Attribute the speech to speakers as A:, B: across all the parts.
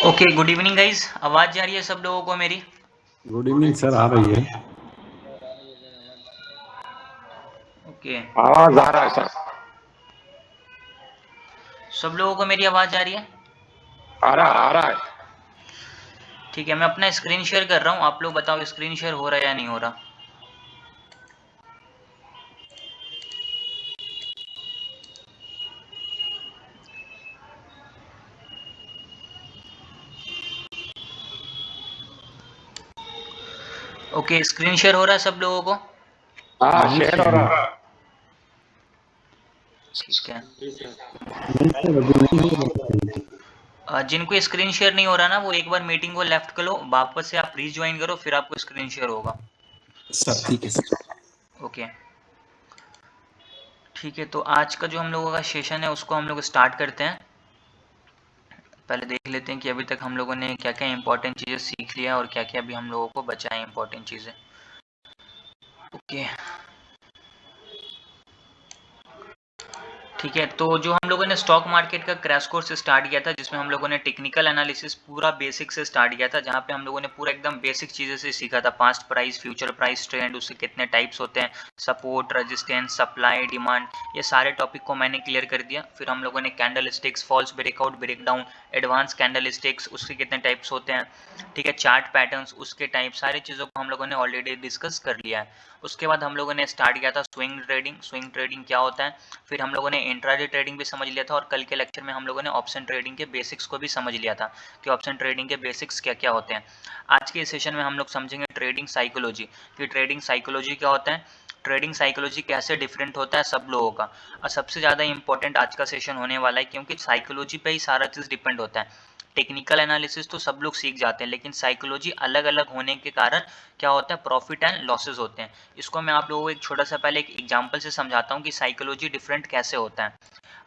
A: Okay, good evening guys. आवाज जा रही है सब लोगों को मेरी?
B: गुड इवनिंग सर, आ रही है।
A: ओके,
C: आवाज आ रहा है सर।
A: सब लोगों को मेरी आवाज आ रही है?
C: आ रहा है।
A: ठीक है, मैं अपना स्क्रीन शेयर कर रहा हूँ। आप लोग बताओ स्क्रीन शेयर हो रहा है या नहीं हो रहा। ओके, स्क्रीन शेयर हो रहा है सब लोगों को?
C: हाँ,
B: नहीं
C: शेयर
B: सर,
C: हो रहा है।
A: ठीक है।
B: नहीं सर, अभी नहीं हो रहा है।
A: जिनको स्क्रीन शेयर नहीं हो रहा ना, वो एक बार मीटिंग को लेफ्ट करो, वापस से आप रीज्वाइन करो, फिर आपको स्क्रीन शेयर होगा।
B: सर ठीक है सर।
A: ओके, ठीक है। तो आज का जो हम लोगों का सेशन है उसको हम लोग स्टार्ट करते हैं। पहले देख लेते हैं कि अभी तक हम लोगों ने क्या क्या इंपॉर्टेंट चीज़ें सीख लिया और क्या क्या अभी हम लोगों को बचा है इंपॉर्टेंट चीज़ें। ओके, ठीक है। तो जो हम लोगों ने स्टॉक मार्केट का क्रैश कोर्स स्टार्ट किया था, जिसमें हम लोगों ने टेक्निकल एनालिसिस पूरा बेसिक से स्टार्ट किया था, जहाँ पे हम लोगों ने पूरा एकदम बेसिक चीज़ें से सीखा था। Past price, future price, trend, उसके कितने टाइप्स होते हैं, सपोर्ट, रेजिस्टेंस, सप्लाई, डिमांड, ये सारे टॉपिक को मैंने क्लियर कर दिया। फिर हम लोगों ने candle sticks, false breakout, breakdown, advance candle sticks, उसके कितने टाइप्स होते हैं, ठीक है, चार्ट पैटर्न्स, उसके टाइप, सारी चीज़ों को हम लोगों ने ऑलरेडी डिस्कस कर लिया है। उसके बाद हम लोगों ने स्टार्ट किया था स्विंग ट्रेडिंग। स्विंग ट्रेडिंग क्या होता है, फिर हम लोगों ने इंट्राडे ट्रेडिंग भी समझ लिया था, और कल के लेक्चर में हम लोगों ने ऑप्शन ट्रेडिंग के बेसिक्स को भी समझ लिया था कि ऑप्शन ट्रेडिंग के बेसिक्स क्या क्या होते हैं। आज के सेशन में हम लोग समझेंगे ट्रेडिंग साइकोलॉजी, कि ट्रेडिंग साइकोलॉजी क्या होता है, ट्रेडिंग साइकोलॉजी कैसे डिफरेंट होता है सब लोगों का। और सबसे ज़्यादा इंपॉर्टेंट आज का सेशन होने वाला है, क्योंकि साइकोलॉजी पे ही सारा चीज़ डिपेंड होता है। टेक्निकल एनालिसिस तो सब लोग सीख जाते हैं, लेकिन साइकोलॉजी अलग अलग होने के कारण क्या होता है, प्रॉफिट एंड लॉसेज होते हैं। इसको मैं आप लोगों को एक छोटा सा पहले एक एग्जांपल से समझाता हूँ कि साइकोलॉजी डिफरेंट कैसे होता है।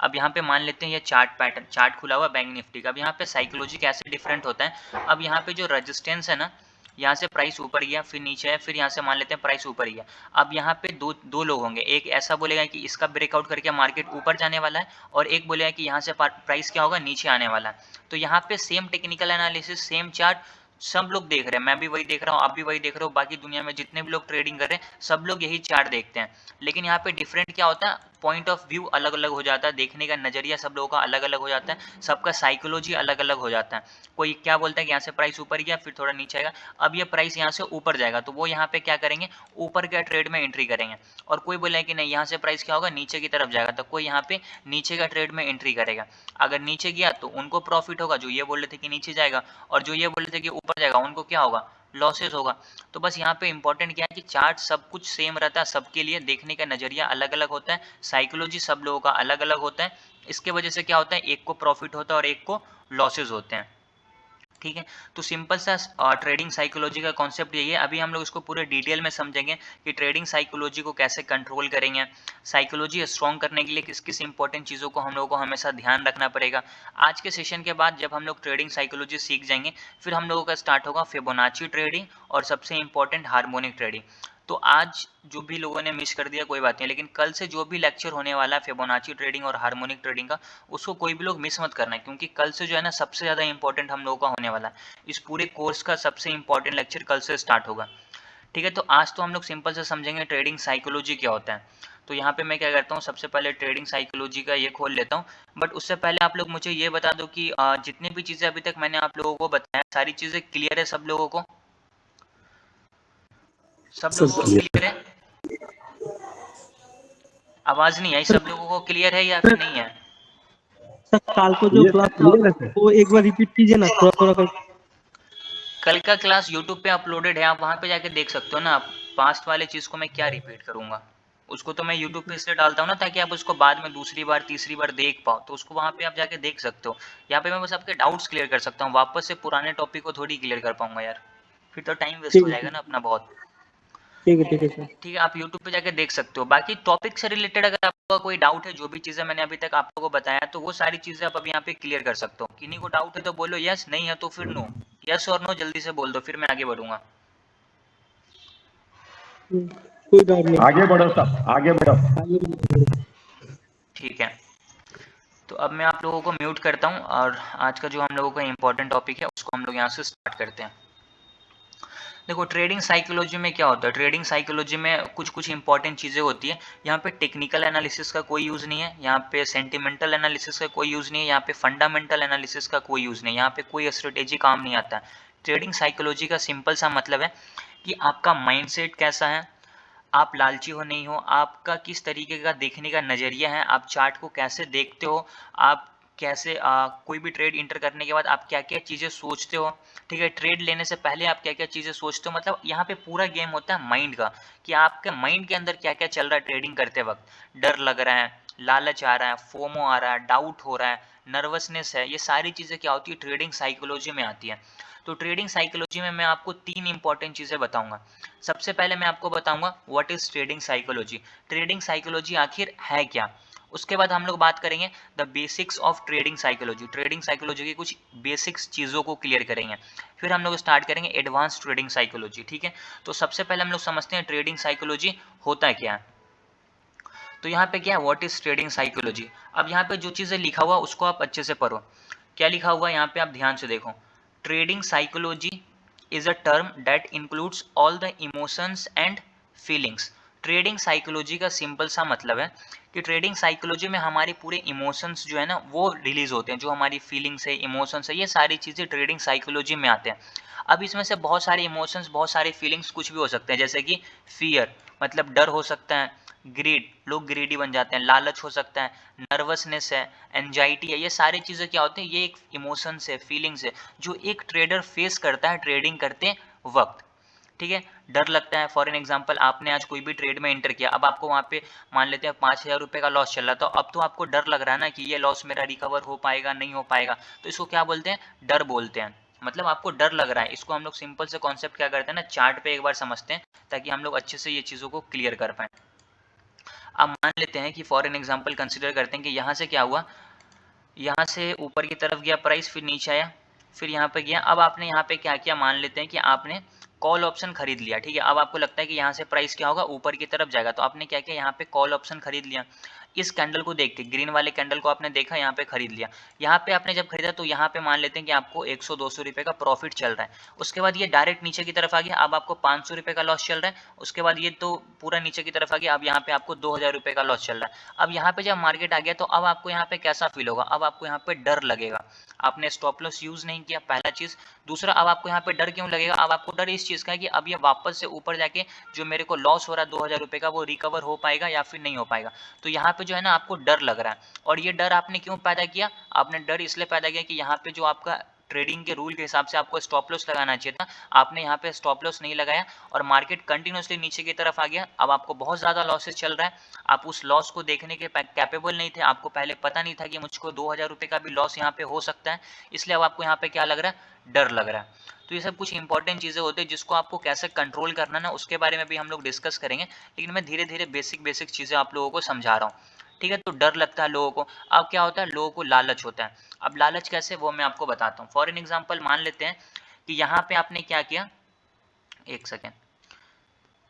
A: अब यहाँ पे मान लेते हैं ये चार्ट पैटर्न, चार्ट खुला हुआ बैंक निफ्टी का। अब यहाँ पे साइकोलॉजी कैसे डिफरेंट होता है, अब यहाँ पे जो रेजिस्टेंस है ना, यहाँ से प्राइस ऊपर गया, फिर नीचे है, फिर यहाँ से मान लेते हैं प्राइस ऊपर गया। अब यहाँ पे दो लोग होंगे, एक ऐसा बोलेगा कि इसका ब्रेकआउट करके मार्केट ऊपर जाने वाला है, और एक बोलेगा कि यहाँ से प्राइस क्या होगा, नीचे आने वाला है। तो यहाँ पे same technical analysis, same chart, सब लोग देख रहे हैं, मैं भी वही देख रहा हूँ, आप भी वही देख रहे हो, बाकी दुनिया में जितने भी लोग ट्रेडिंग कर रहे हैं सब लोग यही चार्ट देखते हैं। लेकिन यहाँ पे डिफरेंट क्या होता है, पॉइंट ऑफ व्यू अलग अलग हो जाता है, देखने का नजरिया सब लोगों का अलग अलग हो जाता है, सबका साइकोलॉजी अलग अलग हो जाता है। कोई क्या बोलता है कि यहाँ से प्राइस ऊपर गया, फिर थोड़ा नीचे आएगा, अब ये प्राइस यहाँ से ऊपर जाएगा, तो वो यहाँ पे क्या करेंगे, ऊपर के ट्रेड में एंट्री करेंगे। और कोई बोले कि नहीं, यहाँ से प्राइस क्या होगा, नीचे की तरफ जाएगा, तो कोई यहाँ पे नीचे का ट्रेड में एंट्री करेगा। अगर नीचे गया तो उनको प्रॉफिट होगा, जो ये बोल रहे थे कि नीचे जाएगा, और जो ये बोल रहे थे कि ऊपर जाएगा, उनको क्या होगा, लॉसेस होगा। तो बस यहाँ पे इंपॉर्टेंट क्या है कि चार्ट सब कुछ सेम रहता है सबके लिए, देखने का नजरिया अलग अलग होता है, साइकोलॉजी सब लोगों का अलग अलग होता है। इसके वजह से क्या होता है, एक को प्रॉफिट होता है और एक को लॉसेज होते हैं। ठीक है, तो सिंपल सा ट्रेडिंग साइकोलॉजी का कॉन्सेप्ट यही है। अभी हम लोग इसको पूरे डिटेल में समझेंगे कि ट्रेडिंग साइकोलॉजी को कैसे कंट्रोल करेंगे, साइकोलॉजी स्ट्रॉन्ग करने के लिए किस किस इंपॉर्टेंट चीज़ों को हम लोगों को हमेशा ध्यान रखना पड़ेगा। आज के सेशन के बाद जब हम लोग ट्रेडिंग साइकोलॉजी सीख जाएंगे, फिर हम लोगों का स्टार्ट होगा फिबोनाची ट्रेडिंग, और सबसे इंपॉर्टेंट हार्मोनिक ट्रेडिंग। तो आज जो भी लोगों ने मिस कर दिया कोई बात नहीं, लेकिन कल से जो भी लेक्चर होने वाला है फिबोनाची ट्रेडिंग और हार्मोनिक ट्रेडिंग का, उसको कोई भी लोग मिस मत करना है, क्योंकि कल से जो है ना सबसे ज़्यादा इंपॉर्टेंट हम लोगों का होने वाला है। इस पूरे कोर्स का सबसे इंपॉर्टेंट लेक्चर कल से स्टार्ट होगा। ठीक है, तो आज तो हम लोग सिंपल से समझेंगे ट्रेडिंग साइकोलॉजी क्या होता है। तो यहाँ पे मैं क्या करता हूँ, सबसे पहले ट्रेडिंग साइकोलॉजी का ये खोल लेता हूँ। बट उससे पहले आप लोग मुझे ये बता दो कि जितनी भी चीज़ें अभी तक मैंने आप लोगों को बताया, सारी चीज़ें क्लियर है सब लोगों को? सब
B: सब
A: लोगों को
B: क्लियर।
A: क्लियर है? आवाज़ नहीं आई,
D: सर
A: सब लोगों को क्लियर है या फिर नहीं है?
D: सर काल को जो
B: क्लियर
D: क्लास था
B: क्लियर है सर।
D: वो एक बार रिपीट कीजिए ना, थोड़ा थोड़ा कर।
A: कल का क्लास यूट्यूब पे अपलोडेड है, आप वहाँ पे जाके देख सकते हो ना। आप पास्ट वाले चीज़ को मैं क्या रिपीट करूँगा, उसको तो मैं यूट्यूब पे इसलिए डालता हूँ ना, ताकि आप उसको बाद में दूसरी बार तीसरी बार देख पाओ, तो उसको वहाँ पे आप जाके देख सकते हो। यहाँ पे मैं बस आपके डाउट्स क्लियर कर सकता हूँ, वापस से पुराने टॉपिक को थोड़ी क्लियर कर पाऊंगा यार, फिर तो टाइम वेस्ट
D: ठीक
A: हो
D: है
A: जाएगा ना अपना बहुत।
D: ठीक है सर।
A: ठीक है, आप यूट्यूब पे जाके देख सकते हो। बाकी टॉपिक से रिलेटेड अगर आपका कोई डाउट है, जो भी चीज़ें मैंने अभी तक आप लोगों को बताया, तो वो सारी चीज़ें आप अभी यहाँ पे क्लियर कर सकते हो। किन्हीं को डाउट है तो बोलो यस, नहीं है तो फिर नो। यस और नो जल्दी से बोल दो, फिर मैं आगे बढ़ूंगा।
D: कोई डाउट नहीं।
C: आगे बढ़ो सब, आगे बढ़ो।
D: आगे बढ़ो।
A: ठीक है, तो अब मैं आप लोगों को म्यूट करता हूँ और आज का जो हम लोगों का इम्पोर्टेंट टॉपिक है उसको हम लोग यहाँ से स्टार्ट करते हैं। देखो ट्रेडिंग साइकोलॉजी में क्या होता है, ट्रेडिंग साइकोलॉजी में कुछ कुछ इंपॉर्टेंट चीज़ें होती है। यहाँ पे टेक्निकल एनालिसिस का कोई यूज़ नहीं है, यहाँ पे सेंटिमेंटल एनालिसिस का कोई यूज़ नहीं है, यहाँ पे फंडामेंटल एनालिसिस का कोई यूज़ नहीं है, यहाँ पे कोई स्ट्रेटेजी काम नहीं आता है। ट्रेडिंग साइकोलॉजी का सिंपल सा मतलब है कि आपका माइंडसेट कैसा है, आप लालची हो नहीं हो, आपका किस तरीके का देखने का नज़रिया है, आप चार्ट को कैसे देखते हो, आप कैसे कोई भी ट्रेड इंटर करने के बाद आप क्या क्या चीज़ें सोचते हो, ठीक है, ट्रेड लेने से पहले आप क्या क्या चीज़ें सोचते हो। मतलब यहाँ पे पूरा गेम होता है माइंड का, कि आपके माइंड के अंदर क्या क्या चल रहा है ट्रेडिंग करते वक्त। डर लग रहा है, लालच आ रहा है, फोमो आ रहा है, डाउट हो रहा है, नर्वसनेस है, ये सारी चीज़ें क्या होती है ट्रेडिंग साइकोलॉजी में आती है। तो ट्रेडिंग साइकोलॉजी में मैं आपको 3 इंपॉर्टेंट चीज़ें बताऊंगा। सबसे पहले मैं आपको बताऊंगा what is trading psychology, trading psychology आखिर है क्या। उसके बाद हम लोग बात करेंगे the basics of trading psychology, trading psychology की कुछ बेसिक्स चीज़ों को क्लियर करेंगे। फिर हम लोग स्टार्ट करेंगे एडवांस ट्रेडिंग साइकोलॉजी, ठीक है। तो सबसे पहले हम लोग समझते हैं ट्रेडिंग साइकोलॉजी होता क्या है। तो यहाँ पे क्या है, व्हाट इज ट्रेडिंग साइकोलॉजी। अब यहाँ पे जो चीज़ें लिखा हुआ उसको आप अच्छे से पढ़ो। क्या लिखा हुआ है यहाँ पे, आप ध्यान से देखो। Trading psychology is a term that includes all the emotions and feelings। Trading psychology का सिंपल सा मतलब है कि ट्रेडिंग साइकोलॉजी में हमारे पूरे इमोशंस जो है ना वो रिलीज होते हैं, जो हमारी फीलिंग्स है, इमोशंस है, ये सारी चीज़ें ट्रेडिंग साइकोलॉजी में आते हैं। अब इसमें से बहुत सारे इमोशंस, बहुत सारे फीलिंग्स कुछ भी हो सकते हैं, जैसे कि फियर मतलब डर हो सकता है, ग्रीड लोग ग्रीडी बन जाते हैं, लालच हो सकता है, नर्वसनेस है, एंजाइटी है, ये सारी चीज़ें क्या होती हैं, ये एक इमोशंस है, फीलिंग्स है जो एक ट्रेडर फेस करता है ट्रेडिंग करते वक्त, ठीक है। डर लगता है, फॉर एन एग्जांपल आपने आज कोई भी ट्रेड में एंटर किया, अब आपको वहाँ पे मान लेते हैं 5,000 रुपये का लॉस चल रहा, तो अब तो आपको डर लग रहा है ना कि ये लॉस मेरा रिकवर हो पाएगा नहीं हो पाएगा, तो इसको क्या बोलते हैं, डर बोलते हैं। मतलब आपको डर लग रहा है, इसको हम लोग सिंपल से कॉन्सेप्ट क्या करते हैं ना, चार्ट पे एक बार समझते हैं ताकि हम लोग अच्छे से ये चीज़ों को क्लियर कर पाएँ। अब मान लेते हैं कि फॉर एन एग्जांपल कंसिडर करते हैं कि यहाँ से क्या हुआ, यहाँ से ऊपर की तरफ गया प्राइस, फिर नीचे आया, फिर यहाँ पे गया। अब आपने यहाँ पे क्या किया, मान लेते हैं कि आपने कॉल ऑप्शन खरीद लिया, ठीक है। अब आपको लगता है कि यहाँ से प्राइस क्या होगा, ऊपर की तरफ जाएगा, तो आपने क्या किया, यहाँ पे कॉल ऑप्शन खरीद लिया। इस कैंडल को देख के, ग्रीन वाले कैंडल को आपने देखा, यहाँ पे खरीद लिया। यहाँ पे आपने जब खरीदा तो यहाँ पे मान लेते हैं कि आपको 100-200 रुपये का प्रॉफिट चल रहा है। उसके बाद ये डायरेक्ट नीचे की तरफ आ गया, अब आपको 500 रुपये का लॉस चल रहा है। उसके बाद ये तो पूरा नीचे की तरफ आ गया, अब यहाँ पे आपको 2,000 रुपये का लॉस चल रहा है। अब यहाँ पे जब मार्केट आ गया तो अब आपको यहाँ पे कैसा फील होगा, अब आपको यहाँ पे डर लगेगा। आपने स्टॉप लॉस यूज नहीं किया, पहला चीज। दूसरा, अब आपको यहाँ पे डर क्यों लगेगा, अब आपको डर इस चीज का है कि अब ये वापस से ऊपर जाके जो मेरे को लॉस हो रहा है 2,000 रुपये का, वो रिकवर हो पाएगा या फिर नहीं हो पाएगा। तो यहाँ पे जो है ना आपको डर लग रहा है। और ये डर आपने क्यों पैदा किया, आपने डर इसलिए पैदा किया कि यहाँ पे जो आपका ट्रेडिंग के रूल के हिसाब से आपको स्टॉप लॉस लगाना चाहिए था, आपने यहाँ पे स्टॉप लॉस नहीं लगाया और मार्केट कंटिन्यूसली नीचे की तरफ आ गया। अब आपको बहुत ज़्यादा लॉसेस चल रहा है, आप उस लॉस को देखने के कैपेबल नहीं थे, आपको पहले पता नहीं था कि मुझको 2,000 रुपये का भी लॉस यहाँ पे हो सकता है, इसलिए अब आपको यहाँ पे क्या लग रहा है, डर लग रहा है। तो ये सब कुछ इंपॉर्टेंट चीज़ें होती है जिसको आपको कैसे कंट्रोल करना ना, उसके बारे में भी हम लोग डिस्कस करेंगे, लेकिन मैं धीरे धीरे बेसिक चीज़ें आप लोगों को समझा रहा हूँ, ठीक है। तो डर लगता है लोगों को। अब क्या होता है, लोगों को लालच होता है। अब लालच कैसे, वो मैं आपको बताता हूँ। फॉर एन एग्जांपल मान लेते हैं कि यहाँ पे आपने क्या किया, एक सेकेंड,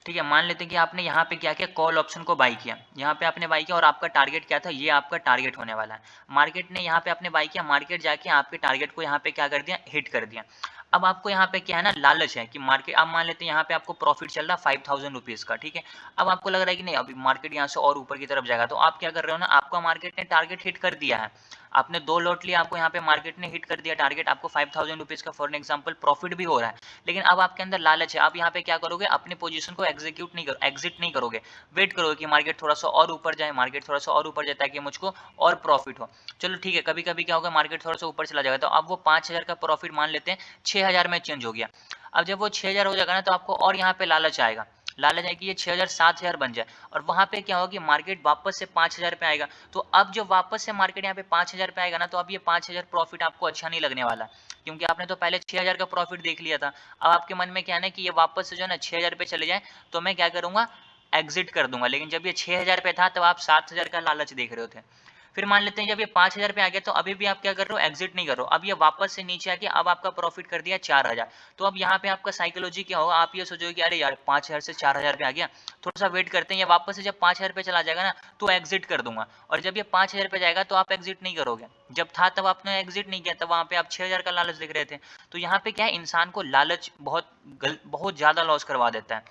A: ठीक है। मान लेते हैं कि आपने यहाँ पे क्या किया, कॉल ऑप्शन को बाई किया, यहाँ पे आपने बाई किया और आपका टारगेट क्या था, ये आपका टारगेट होने वाला है। मार्केट ने यहाँ पे आपने बाई किया, मार्केट जाके आपके टारगेट को यहाँ पे क्या कर दिया, हिट कर दिया। अब आपको यहाँ पे क्या है ना, लालच है कि मार्केट, आप मान लेते हैं यहाँ पे आपको प्रॉफिट चल रहा है 5,000 रुपीज़ का, ठीक है। अब आपको लग रहा है कि नहीं, अभी मार्केट यहाँ से और ऊपर की तरफ जाएगा, तो आप क्या कर रहे हो ना, आपका मार्केट ने टारगेट हिट कर दिया है, आपने 2 लॉट लिया, आपको यहाँ पे मार्केट ने हिट कर दिया टारगेट, आपको 5,000 रुपीज़ का फॉर एग्जांपल प्रॉफिट भी हो रहा है। लेकिन अब आपके अंदर लालच है, आप यहाँ पे क्या करोगे, अपनी पोजीशन को एग्जिट नहीं करोगे, वेट करोगे कि मार्केट थोड़ा सा और ऊपर जाए, मार्केट थोड़ा सा और ऊपर जाए ताकि मुझको और प्रॉफिट हो। चलो ठीक है, कभी कभी क्या होगा, मार्केट थोड़ा सा ऊपर चला जाएगा, तो अब वो 5,000 का प्रॉफिट मान लेते हैं 6,000 में चेंज हो गया। अब जब वो 6,000 हो जाएगा ना, तो आपको और यहाँ पे लालच आएगा, लालच है कि ये 6,000 7,000 बन जाए, और वहाँ पे क्या होगा कि मार्केट वापस से 5,000 पे आएगा। तो अब जब वापस से मार्केट यहाँ पे 5,000 पे आएगा ना, तो अब ये 5,000 प्रॉफिट आपको अच्छा नहीं लगने वाला, क्योंकि आपने तो पहले 6,000 का प्रॉफिट देख लिया था। अब आपके मन में क्या है ना कि ये वापस से जो है ना 6,000 पे चले जाए, तो मैं क्या करूँगा, एग्जिट कर दूंगा। लेकिन जब ये 6,000 पे था तब आप 7,000 का लालच देख रहे थे। फिर मान लेते हैं जब ये 5000 पे आ गया तो अभी भी आप क्या कर रहे हो, एग्जिट नहीं कर रहे हो, अब ये वापस से नीचे आके अब आपका प्रॉफिट कर दिया 4000। तो अब यहाँ पे आपका साइकोलॉजी क्या होगा, आप ये सोचोगे कि अरे यार 5000 से 4000 पे आ गया, थोड़ा सा वेट करते हैं, ये वापस से जब 5000 पे चला जाएगा ना तो एग्जिट कर दूंगा। और जब ये 5000 पे जाएगा तो आप एग्जिट नहीं करोगे, जब था तब आपने एग्जिट नहीं किया, तब वहाँ पे आप 6000 का लालच दिख रहे थे। तो यहाँ पे क्या है, इंसान को लालच बहुत ज़्यादा लॉस करवा देता है।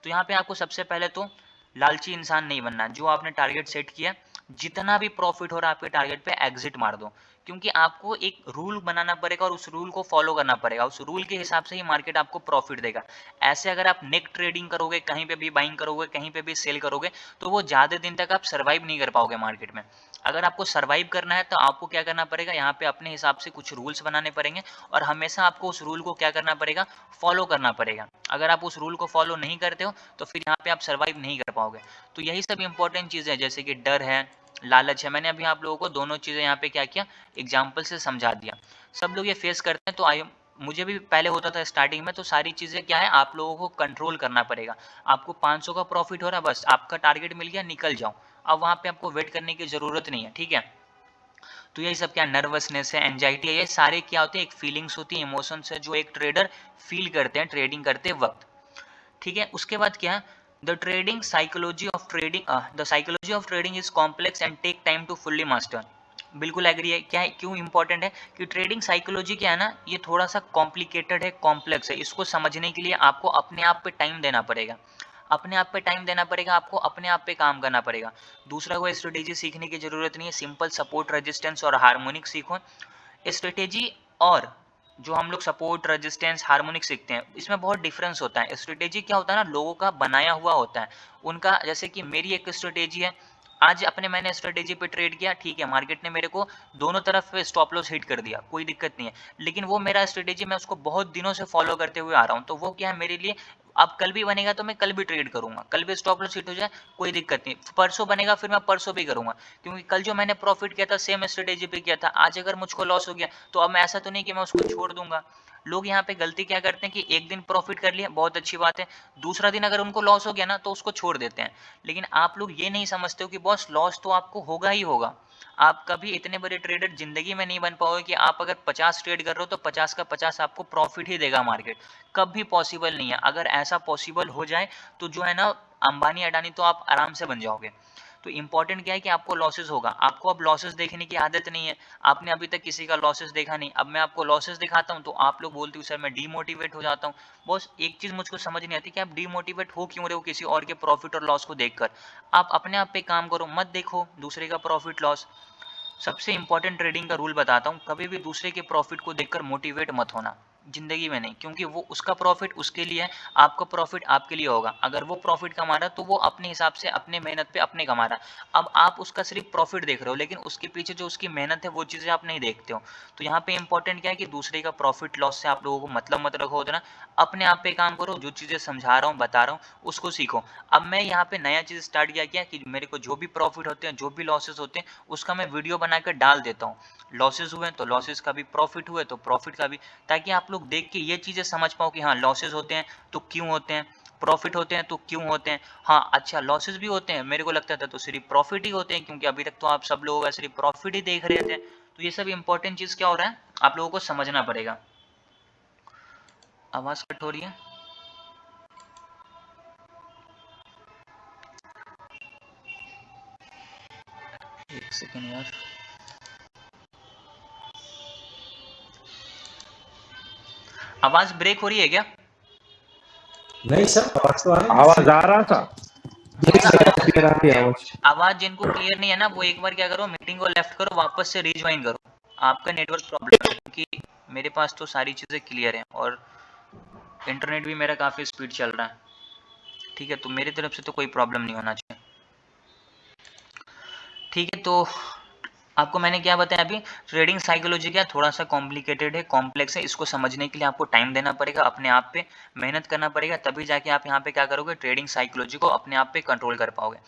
A: तो यहाँ पे आपको सबसे पहले तो लालची इंसान नहीं बनना, जो आपने टारगेट सेट किया जितना भी प्रॉफिट हो रहा है आपके टारगेट पे एग्जिट मार दो, क्योंकि आपको एक रूल बनाना पड़ेगा और उस रूल को फॉलो करना पड़ेगा, उस रूल के हिसाब से ही मार्केट आपको प्रॉफिट देगा। ऐसे अगर आप नेक ट्रेडिंग करोगे, कहीं पे भी बाइंग करोगे, कहीं पे भी सेल करोगे, तो वो ज़्यादा दिन तक आप सर्वाइव नहीं कर पाओगे मार्केट में। अगर आपको सर्वाइव करना है तो आपको क्या करना पड़ेगा, यहाँ पे अपने हिसाब से कुछ रूल्स बनाने पड़ेंगे और हमेशा आपको उस रूल को क्या करना पड़ेगा, फॉलो करना पड़ेगा। अगर आप उस रूल को फॉलो नहीं करते हो तो फिर यहाँ पे आप सर्वाइव नहीं कर पाओगे। तो यही सब इंपॉर्टेंट चीज़ें जैसे कि डर है, लालच है, मैंने अभी आप लोगों को दोनों चीज़ें यहाँ पे क्या किया, एग्जाम्पल से समझा दिया। सब लोग ये फेस करते हैं, तो मुझे भी पहले होता था स्टार्टिंग में, तो सारी चीज़ें क्या है आप लोगों को कंट्रोल करना पड़ेगा। आपको 500 का प्रॉफिट हो रहा है, बस आपका टारगेट मिल गया, निकल जाओ, अब वहाँ पे आपको वेट करने की ज़रूरत नहीं है, ठीक है। तो यही सब क्या नर्वसनेस है, एंजाइटी है, ये सारे क्या होते हैं, एक फीलिंग्स होती है, इमोशंस है जो एक ट्रेडर फील करते हैं ट्रेडिंग करते वक्त, ठीक है। उसके बाद क्या, the psychology of trading is complex and take time to fully master. बिल्कुल एग्री है, क्या है, क्यों इंपॉर्टेंट है कि ट्रेडिंग साइकोलॉजी क्या है ना, ये थोड़ा सा कॉम्प्लिकेटेड है, कॉम्प्लेक्स है, इसको समझने के लिए आपको अपने आप पे टाइम देना पड़ेगा, अपने आप पे टाइम देना पड़ेगा, आपको अपने आप पे काम करना पड़ेगा। दूसरा कोई स्ट्रेटेजी सीखने की जरूरत नहीं है, सिंपल सपोर्ट, रेजिस्टेंस और हार्मोनिक सीखो। स्ट्रेटेजी और जो हम लोग सपोर्ट, रेजिस्टेंस, हार्मोनिक सीखते हैं, इसमें बहुत डिफरेंस होता है। स्ट्रेटेजी क्या होता है ना, लोगों का बनाया हुआ होता है उनका, जैसे कि मेरी एक स्ट्रेटेजी है, आज अपने मैंने स्ट्रेटेजी पे ट्रेड किया, ठीक है, मार्केट ने मेरे को दोनों तरफ स्टॉप लॉस हिट कर दिया, कोई दिक्कत नहीं है, लेकिन वो मेरा स्ट्रेटेजी मैं उसको बहुत दिनों से फॉलो करते हुए आ रहा हूँ, तो वो क्या है मेरे लिए, अब कल भी बनेगा तो मैं कल भी ट्रेड करूंगा, कल भी स्टॉप लॉस हिट हो जाए कोई दिक्कत नहीं, परसों बनेगा फिर मैं परसों भी करूंगा, क्योंकि कल जो मैंने प्रॉफिट किया था सेम स्ट्रेटेजी पे किया था, आज अगर मुझको लॉस हो गया तो अब मैं ऐसा तो नहीं कि मैं उसको छोड़ दूंगा। लोग यहाँ पे गलती क्या करते हैं कि एक दिन प्रॉफिट कर लिया, बहुत अच्छी बात है, दूसरा दिन अगर उनको लॉस हो गया ना तो उसको छोड़ देते हैं। लेकिन आप लोग ये नहीं समझते हो कि बॉस लॉस तो आपको होगा ही होगा, आप कभी इतने बड़े ट्रेडर जिंदगी में नहीं बन पाओगे कि आप अगर 50 ट्रेड कर रहे हो तो 50 का 50 आपको प्रॉफिट ही देगा मार्केट, कभी पॉसिबल नहीं है। अगर ऐसा पॉसिबल हो जाए तो जो है ना अंबानी अडानी तो आप आराम से बन जाओगे। तो इंपॉर्टेंट क्या है कि आपको लॉसेस होगा, आपको अब लॉसेस देखने की आदत नहीं है, आपने अभी तक किसी का लॉसेस देखा नहीं, अब मैं आपको लॉसेस दिखाता हूँ तो आप लोग बोलते हो सर मैं डीमोटिवेट हो जाता हूँ। बॉस एक चीज मुझको समझ नहीं आती कि आप डीमोटिवेट हो क्यों रहे हो किसी और के प्रॉफिट और लॉस को देखकर। आप अपने आप पे काम करो, मत देखो दूसरे का प्रॉफिट लॉस। सबसे इंपॉर्टेंट ट्रेडिंग का रूल बताता हूँ, कभी भी दूसरे के प्रॉफिट को देखकर मोटिवेट मत होना, जिंदगी में नहीं, क्योंकि वो उसका प्रॉफिट उसके लिए है, आपका प्रॉफिट आपके लिए होगा। अगर वो प्रॉफिट कमा रहा है तो वो अपने हिसाब से अपने मेहनत पे अपने कमा रहा है। अब आप उसका सिर्फ प्रॉफिट देख रहे हो, लेकिन उसके पीछे जो उसकी मेहनत है वो चीज़ें आप नहीं देखते हो। तो यहाँ पे इंपॉर्टेंट क्या है कि दूसरे का प्रॉफिट लॉस से आप लोगों को मतलब मत रखो उतना, अपने आप पे काम करो, जो चीज़ें समझा रहा हूँ बता रहा हूँ उसको सीखो। अब मैं यहाँ पे नया चीज़ स्टार्ट किया कि मेरे को जो भी प्रॉफिट होते हैं, जो भी लॉसेस होते हैं, उसका मैं वीडियो बनाकर डाल देता हूँ। लॉसेस हुए तो लॉसेस का भी, प्रॉफिट हुए तो प्रॉफिट का भी, ताकि आप लोग देख के ये चीज़ें समझ पाओ कि हाँ लॉसेस होते हैं तो क्यों होते हैं, प्रॉफिट होते हैं तो क्यों होते हैं। हाँ अच्छा लॉसेस भी होते हैं, मेरे को लगता था तो सिर्फ प्रॉफिट ही होते हैं, क्योंकि अभी तक तो आप सब लोग सिर्फ प्रॉफिट ही देख रहे थे। तो ये सब इंपॉर्टेंट चीज़ क्या हो रहा है आप लोगों को समझना पड़ेगा। आवाज़ कट हो रही है। एक सेकेंड यार, आवाज ब्रेक हो रही है क्या?
B: नहीं सर, आवाज तो आ रही है।
C: आवाज आ रहा था।
B: क्लियर आ रही है आवाज।
A: आवाज जिनको क्लियर नहीं है ना वो एक बार क्या करो, मीटिंग को लेफ्ट करो, वापस से रिज्वाइन करो। आपका नेटवर्क प्रॉब्लम है, क्योंकि मेरे पास तो सारी चीज़ें क्लियर हैं और इंटरनेट भी मेरा काफ़ी स्पीड चल रहा है, ठीक है। तो मेरी तरफ से तो कोई प्रॉब्लम नहीं होना चाहिए, ठीक है। तो आपको मैंने क्या बताया अभी, ट्रेडिंग साइकोलॉजी क्या थोड़ा सा कॉम्प्लिकेटेड है, कॉम्प्लेक्स है, इसको समझने के लिए आपको टाइम देना पड़ेगा, अपने आप पे मेहनत करना पड़ेगा, तभी जाके आप यहाँ पे क्या करोगे, ट्रेडिंग साइकोलॉजी को अपने आप पे कंट्रोल कर पाओगे।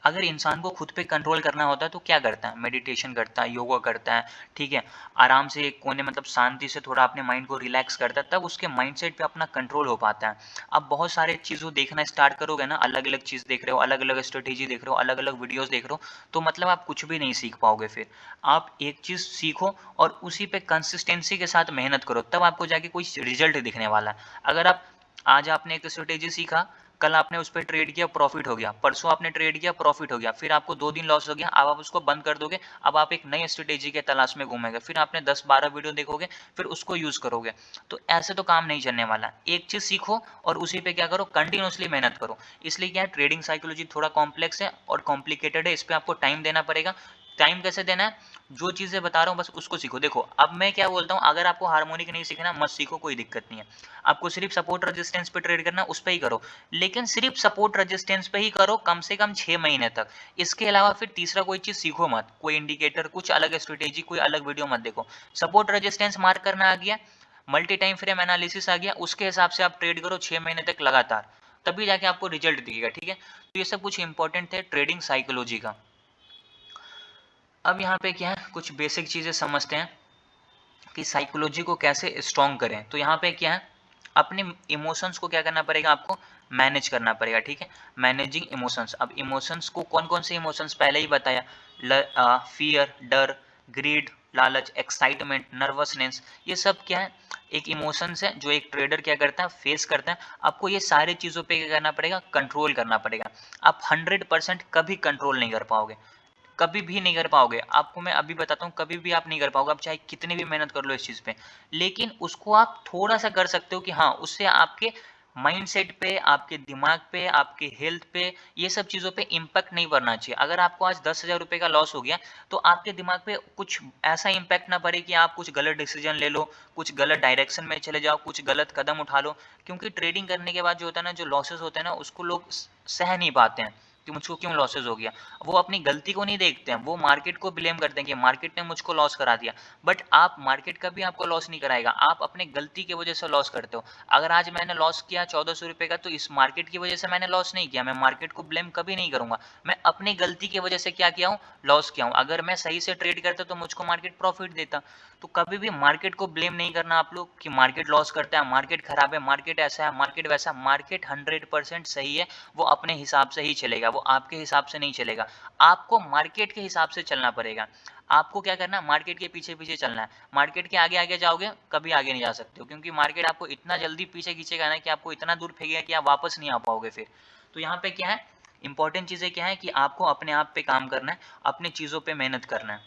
A: अगर इंसान को खुद पे कंट्रोल करना होता है तो क्या करता है, मेडिटेशन करता है, योगा करता है, ठीक है, आराम से एक कोने मतलब शांति से थोड़ा अपने माइंड को रिलैक्स करता है, तब उसके माइंडसेट पे अपना कंट्रोल हो पाता है। आप बहुत सारे चीज़ों देखना स्टार्ट करोगे ना, अलग अलग चीज़ देख रहे हो, अलग अलग स्ट्रेटेजी देख रहे हो, अलग अलग वीडियोस देख रहे हो, तो मतलब आप कुछ भी नहीं सीख पाओगे। फिर आप एक चीज़ सीखो और उसी पे कंसिस्टेंसी के साथ मेहनत करो, तब आपको जाके कोई रिजल्ट दिखने वाला है। अगर आप आज आपने एक स्ट्रेटेजी सीखा, कल आपने उस पर ट्रेड किया, प्रॉफिट हो गया, परसों आपने ट्रेड किया, प्रॉफिट हो गया, फिर आपको 2 दिन लॉस हो गया, अब आप उसको बंद कर दोगे, अब आप एक नई स्ट्रेटेजी के तलाश में घूमेंगे, फिर आपने 10-12 वीडियो देखोगे, फिर उसको यूज़ करोगे। तो ऐसे तो काम नहीं चलने वाला है। एक चीज़ सीखो और उसी पे क्या करो, कंटिन्यूअसली मेहनत करो। इसलिए क्या है, ट्रेडिंग साइकोलॉजी थोड़ा कॉम्प्लेक्स है और कॉम्प्लिकेटेड है, इस पे आपको टाइम देना पड़ेगा। टाइम कैसे देना है, जो चीज़ें बता रहा हूँ बस उसको सीखो। देखो अब मैं क्या बोलता हूँ, अगर आपको हार्मोनिक नहीं सीखना मत सीखो, कोई दिक्कत नहीं है। आपको सिर्फ सपोर्ट रेजिस्टेंस पे ट्रेड करना, उस पे ही करो, लेकिन सिर्फ सपोर्ट रेजिस्टेंस पे ही करो कम से कम 6 महीने तक। इसके अलावा फिर तीसरा कोई चीज़ सीखो मत, कोई इंडिकेटर, कुछ अलग स्ट्रेटेजी, कोई अलग वीडियो मत देखो। सपोर्ट रेजिस्टेंस मार्क करना आ गया, मल्टी टाइम फ्रेम एनालिसिस आ गया, उसके हिसाब से आप ट्रेड करो 6 महीने तक लगातार, तभी जाके आपको रिजल्ट दिखेगा, ठीक है। तो ये सब कुछ इंपॉर्टेंट है ट्रेडिंग साइकोलॉजी का। अब यहाँ पे क्या है, कुछ बेसिक चीज़ें समझते हैं कि साइकोलॉजी को कैसे स्ट्रॉन्ग करें। तो यहाँ पे क्या है, अपने इमोशंस को क्या करना पड़ेगा, आपको मैनेज करना पड़ेगा, ठीक है। मैनेजिंग इमोशंस, अब इमोशंस को कौन कौन से इमोशंस पहले ही बताया, फियर, डर, ग्रीड, लालच, एक्साइटमेंट, नर्वसनेस, ये सब क्या है, एक इमोशंस है जो एक ट्रेडर क्या करता है, फेस करता है। आपको ये सारी चीज़ों पे क्या करना पड़ेगा, कंट्रोल करना पड़ेगा। आप 100% कभी कंट्रोल नहीं कर पाओगे, कभी भी नहीं कर पाओगे। आपको मैं अभी बताता हूँ, कभी भी आप नहीं कर पाओगे, आप चाहे कितनी भी मेहनत कर लो इस चीज़ पे। लेकिन उसको आप थोड़ा सा कर सकते हो कि हाँ, उससे आपके माइंडसेट पे, आपके दिमाग पे, आपके हेल्थ पे, ये सब चीज़ों पे इम्पैक्ट नहीं पड़ना चाहिए। अगर आपको आज 10,000 रुपये का लॉस हो गया, तो आपके दिमाग पे कुछ ऐसा इम्पैक्ट ना पड़े कि आप कुछ गलत डिसीजन ले लो, कुछ गलत डायरेक्शन में चले जाओ, कुछ गलत कदम उठा लो। क्योंकि ट्रेडिंग करने के बाद जो होता है ना, जो लॉसेस होते हैं ना, उसको लोग सह नहीं पाते हैं कि मुझको क्यों लॉसेस हो गया। वो अपनी गलती को नहीं देखते हैं, वो मार्केट को ब्लेम करते हैं कि मार्केट ने मुझको लॉस करा दिया। बट आप, मार्केट कभी आपको लॉस नहीं कराएगा, आप अपने गलती की वजह से लॉस करते हो। अगर आज मैंने लॉस किया 1400 रुपये का, तो इस मार्केट की वजह से मैंने लॉस नहीं किया, मैं मार्केट को ब्लेम कभी नहीं करूंगा। मैं अपनी गलती की वजह से क्या किया हूँ, लॉस किया हूँ। अगर मैं सही से ट्रेड करता तो मुझको मार्केट प्रॉफिट देता। तो कभी भी मार्केट को ब्लेम नहीं करना आप लोग कि मार्केट लॉस करता है, मार्केट खराब है, मार्केट ऐसा है, मार्केट वैसा। मार्केट 100% सही है, वो अपने हिसाब से ही चलेगा, वो आपके हिसाब से नहीं चलेगा। आपको मार्केट के हिसाब से चलना पड़ेगा। आपको क्या करना है, मार्केट के पीछे पीछे चलना है। मार्केट के आगे आगे जाओगे, कभी आगे नहीं जा सकते हो, क्योंकि मार्केट आपको इतना जल्दी पीछे खींचेगा ना कि आपको इतना दूर फेंकेगा कि आप वापस नहीं आ पाओगे फिर। तो यहाँ पे क्या है, इंपॉर्टेंट चीज़ें क्या है कि आपको अपने आप पे काम करना है, अपनी चीज़ों पे मेहनत करना है,